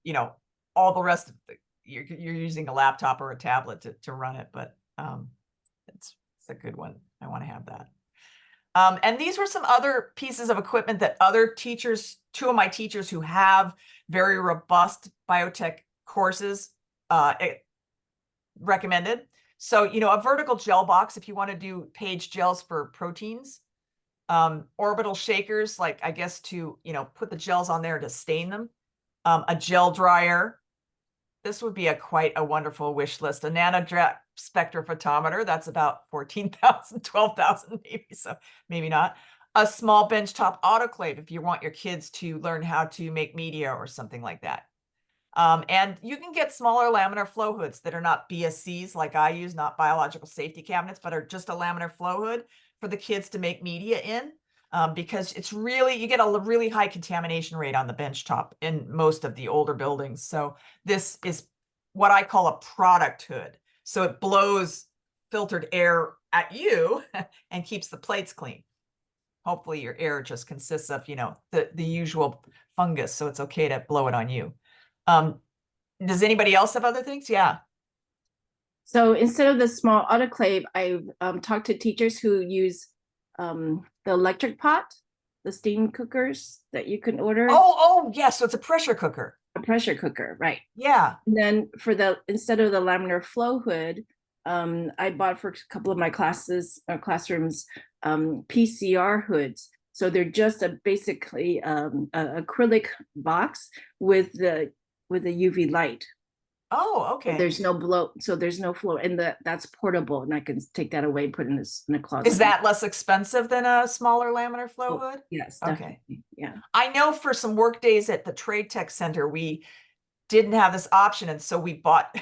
[SPEAKER 1] all the rest of you're using a laptop or a tablet to run it, but it's a good one. I want to have that. And these were some other pieces of equipment that other teachers, 2 of my teachers who have very robust biotech courses, recommended. So, a vertical gel box, if you want to do page gels for proteins, orbital shakers, like I guess to, put the gels on there to stain them, a gel dryer. This would be quite a wonderful wish list. A nanodrap spectrophotometer, that's about 14,000, 12,000 maybe, so maybe not. A small benchtop autoclave if you want your kids to learn how to make media or something like that. And you can get smaller laminar flow hoods that are not BSCs like I use, not biological safety cabinets, but are just a laminar flow hood for the kids to make media in, because it's really, you get a really high contamination rate on the benchtop in most of the older buildings. So this is what I call a product hood. So it blows filtered air at you and keeps the plates clean. hopefully your air just consists of, the usual fungus. So it's okay to blow it on you. Does anybody else have other things? Yeah.
[SPEAKER 2] So instead of the small autoclave, I've talked to teachers who use the electric pot, the steam cookers that you can order.
[SPEAKER 1] Oh, yeah. So it's a pressure cooker.
[SPEAKER 2] A pressure cooker, right?
[SPEAKER 1] Yeah.
[SPEAKER 2] And then instead of the laminar flow hood, I bought for a couple of my classrooms PCR hoods. So they're just basically an acrylic box with the UV light.
[SPEAKER 1] Oh, okay.
[SPEAKER 2] There's no flow, and that's portable, and I can take that away, put in a closet.
[SPEAKER 1] Is that less expensive than a smaller laminar flow hood?
[SPEAKER 2] Yes,
[SPEAKER 1] Okay.
[SPEAKER 2] definitely. Yeah.
[SPEAKER 1] I know for some work days at the Trade Tech Center, we didn't have this option, and so we bought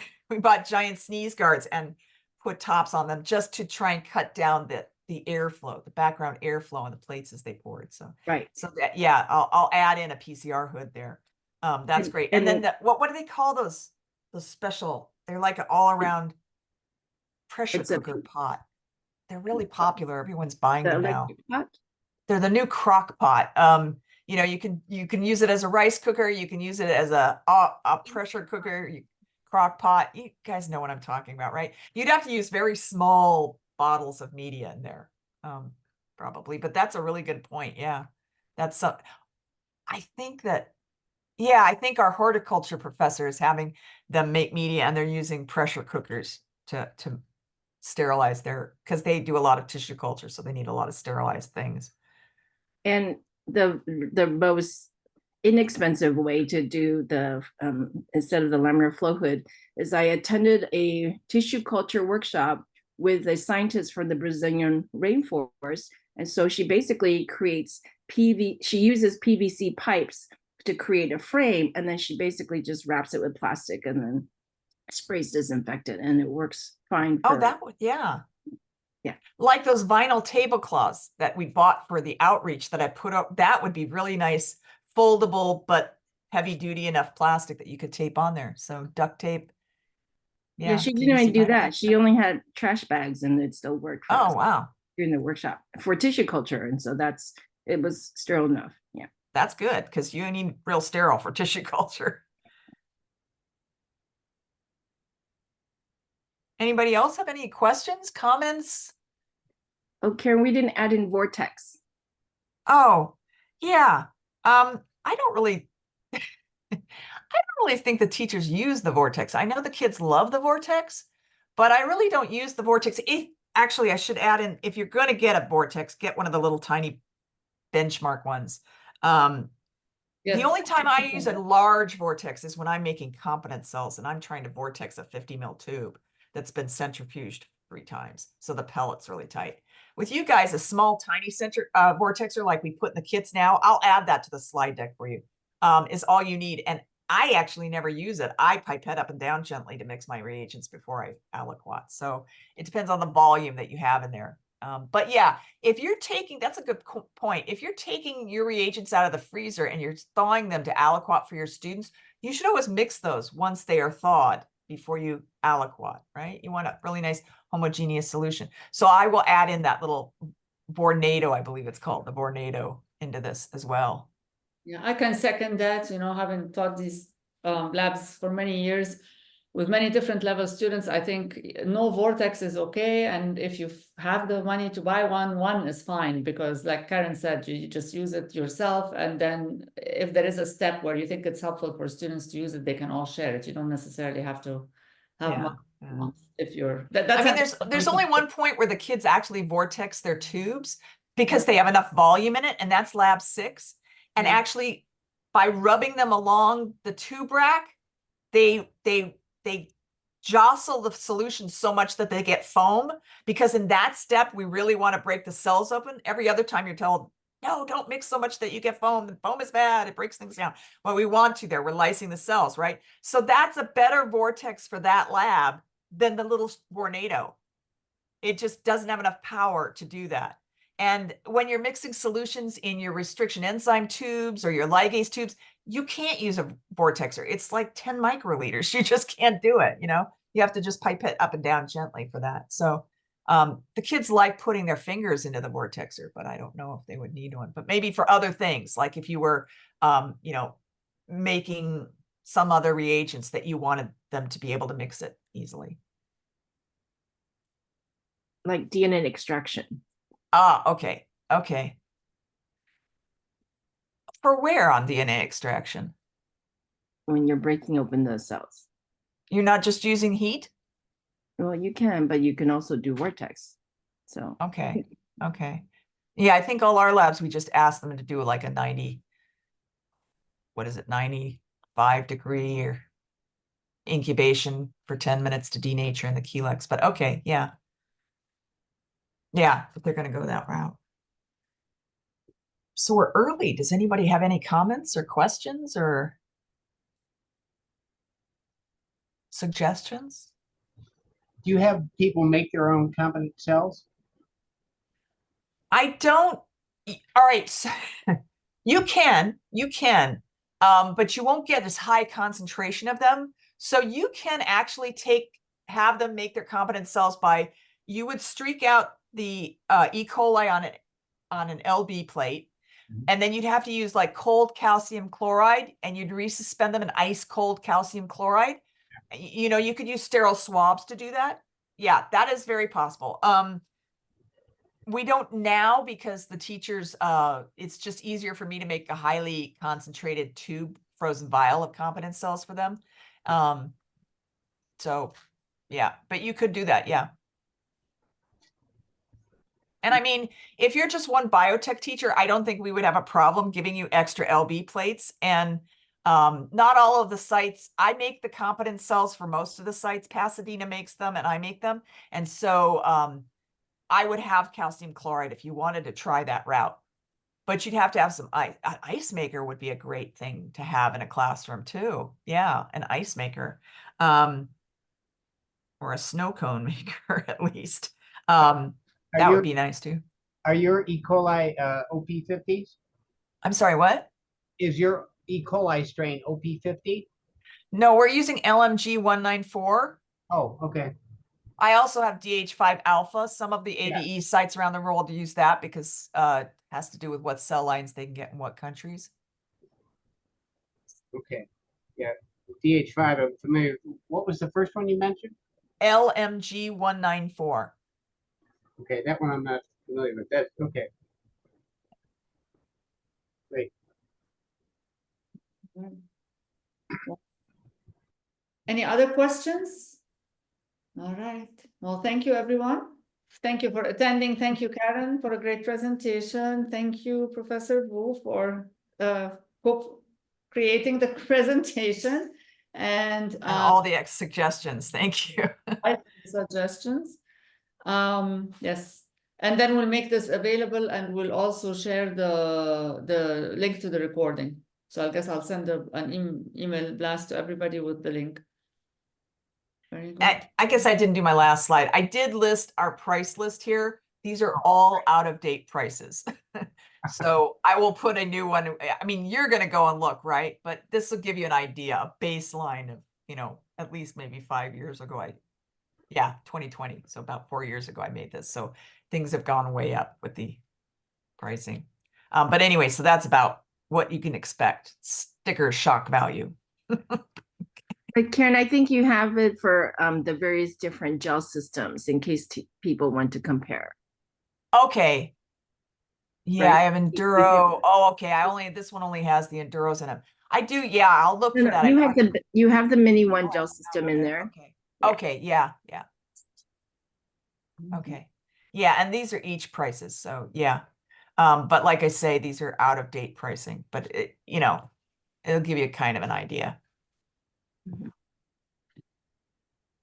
[SPEAKER 1] giant sneeze guards and put tops on them just to try and cut down the airflow, the background airflow on the plates as they poured. So
[SPEAKER 2] right.
[SPEAKER 1] So that, yeah, I'll add in a PCR hood there. That's great. And then what do they call those special? They're like an all around pressure cooker pot. They're really popular. Everyone's buying them now.
[SPEAKER 2] Pot? They're
[SPEAKER 1] the new crock pot. You can use it as a rice cooker. You can use it as a pressure cooker, crock pot. You guys know what I'm talking about, right? You'd have to use very small bottles of media in there, probably. But that's a really good point. Yeah, that's I think our horticulture professor is having them make media, and they're using pressure cookers to sterilize because they do a lot of tissue culture, so they need a lot of sterilized things.
[SPEAKER 2] And the most inexpensive way to do instead of the laminar flow hood is I attended a tissue culture workshop with a scientist from the Brazilian rainforest. And so she basically she uses PVC pipes to create a frame, and then she basically just wraps it with plastic and then sprays disinfectant, and it works fine.
[SPEAKER 1] Yeah.
[SPEAKER 2] Yeah.
[SPEAKER 1] Like those vinyl tablecloths that we bought for the outreach that I put up, that would be really nice, foldable, but heavy duty enough plastic that you could tape on there. So duct tape.
[SPEAKER 2] Yeah, she didn't even do that. She only had trash bags, and it still worked.
[SPEAKER 1] Oh, wow.
[SPEAKER 2] During the workshop for tissue culture. And so it was sterile enough. Yeah.
[SPEAKER 1] That's good, because you need real sterile for tissue culture. Anybody else have any questions, comments?
[SPEAKER 2] Oh, Karen, we didn't add in vortex.
[SPEAKER 1] Oh, yeah. I don't really think the teachers use the vortex. I know the kids love the vortex, but I really don't use the vortex. Actually, I should add in, if you're going to get a vortex, get one of the little tiny benchmark ones. Yes. The only time I use a large vortex is when I'm making competent cells and I'm trying to vortex a 50 mil tube that's been centrifuged 3 times. So the pellet's really tight. With you guys, a small, tiny vortexer like we put in the kits now, I'll add that to the slide deck for you, is all you need. And I actually never use it. I pipette up and down gently to mix my reagents before I aliquot. So it depends on the volume that you have in there. But yeah, if you're that's a good point. If you're taking your reagents out of the freezer and you're thawing them to aliquot for your students, you should always mix those once they are thawed before you aliquot, right? You want a really nice homogeneous solution. So I will add in that little Vornado, I believe it's called, the Vornado, into this as well.
[SPEAKER 3] Yeah, I can second that, having taught these labs for many years with many different level students. I think no vortex is okay. And if you have the money to buy one is fine, because like Karen said, you just use it yourself. And then if there is a step where you think it's helpful for students to use it, they can all share it. You don't necessarily have to have if you're
[SPEAKER 1] I mean, there's only one point where the kids actually vortex their tubes because they have enough volume in it, and that's lab 6. And actually, by rubbing them along the tube rack, they jostle the solution so much that they get foam, because in that step, we really want to break the cells open. Every other time you're told, no, don't mix so much that you get foam. The foam is bad. It breaks things down. Well, we want to there. We're lysing the cells, right? So that's a better vortex for that lab than the little Vornado. It just doesn't have enough power to do that. And when you're mixing solutions in your restriction enzyme tubes or your ligase tubes, you can't use a vortexer. It's like 10 microliters. You just can't do it. You have to just pipette up and down gently for that. So The kids like putting their fingers into the vortexer, but I don't know if they would need one. But maybe for other things, like if you were, you know, making some other reagents that you wanted them to be able to mix it easily.
[SPEAKER 2] Like DNA extraction.
[SPEAKER 1] Ah, okay, okay. For where on DNA extraction?
[SPEAKER 2] When you're breaking open those cells.
[SPEAKER 1] You're not just using heat?
[SPEAKER 2] Well, you can, but you can also do vortex. So
[SPEAKER 1] Okay, okay. Yeah, I think all our labs, we just ask them to do like a 90, what is it, 95-degree or incubation for 10 minutes to denature in the Chelex. But okay, yeah. Yeah, if they're going to go that route. So we're early. Does anybody have any comments or questions or suggestions?
[SPEAKER 4] Do you have people make their own competent cells?
[SPEAKER 1] I don't. All right. So you can, but you won't get as high concentration of them. So you can actually have them make their competent cells by, you would streak out the E. coli on an LB plate. And then you'd have to use like cold calcium chloride, and you'd resuspend them in ice cold calcium chloride. You know, you could use sterile swabs to do that. Yeah, that is very possible. We don't now because the teachers, it's just easier for me to make a highly concentrated tube frozen vial of competent cells for them. So yeah, but you could do that. Yeah. And I mean, if you're just one biotech teacher, I don't think we would have a problem giving you extra LB plates. And not all of the sites, I make the competent cells for most of the sites. Pasadena makes them and I make them. And so I would have calcium chloride if you wanted to try that route. But you'd have to have some ice. An ice maker would be a great thing to have in a classroom too. Yeah, an ice maker. Or a snow cone maker at least. That would be nice too.
[SPEAKER 4] Are your E. coli OP50s?
[SPEAKER 1] I'm sorry, what?
[SPEAKER 4] Is your E. coli strain OP50?
[SPEAKER 1] No, we're using LMG 194.
[SPEAKER 4] Oh, okay.
[SPEAKER 1] I also have DH5 alpha. Some of the ABE sites around the world use that because it has to do with what cell lines they can get in what countries.
[SPEAKER 4] Okay. Yeah. DH5, I'm familiar. What was the first one you mentioned?
[SPEAKER 1] LMG 194.
[SPEAKER 4] Okay, that one I'm not familiar with. That okay. Great.
[SPEAKER 3] Any other questions? All right. Well, thank you, everyone. Thank you for attending. Thank you, Karen, for a great presentation. Thank you, Professor Wu, for creating the presentation and
[SPEAKER 1] all the suggestions. Thank you.
[SPEAKER 3] Suggestions. Yes. And then we'll make this available and we'll also share the link to the recording. So I guess I'll send an email blast to everybody with the link. Very good.
[SPEAKER 1] I guess I didn't do my last slide. I did list our price list here. These are all out of date prices. So I will put a new one. I mean, you're going to go and look, right? But this will give you an idea, a baseline of, you know, at least maybe 5 years ago. 2020. So about 4 years ago, I made this. So things have gone way up with the pricing. But anyway, so that's about what you can expect. Sticker shock value.
[SPEAKER 2] But Karen, I think you have it for the various different gel systems in case people want to compare.
[SPEAKER 1] Okay. Yeah,
[SPEAKER 2] Right.
[SPEAKER 1] I have Enduro. Oh, okay. This one only has the Enduros in it. I do. Yeah, I'll look for that.
[SPEAKER 2] You have the mini one gel system in there.
[SPEAKER 1] Okay. Okay. Yeah. Yeah. Okay. Yeah. And these are each prices. So yeah. But like I say, these are out of date pricing, but you know, it'll give you kind of an idea.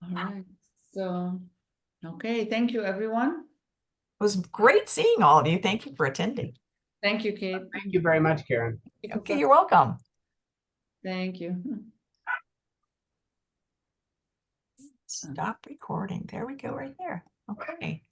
[SPEAKER 3] All right. So, okay. Thank you, everyone.
[SPEAKER 1] It was great seeing all of you. Thank you for attending.
[SPEAKER 3] Thank you, Kate.
[SPEAKER 4] Thank you very much, Karen.
[SPEAKER 1] Okay, you're welcome.
[SPEAKER 3] Thank you.
[SPEAKER 1] Stop recording. There we go, right there. Okay.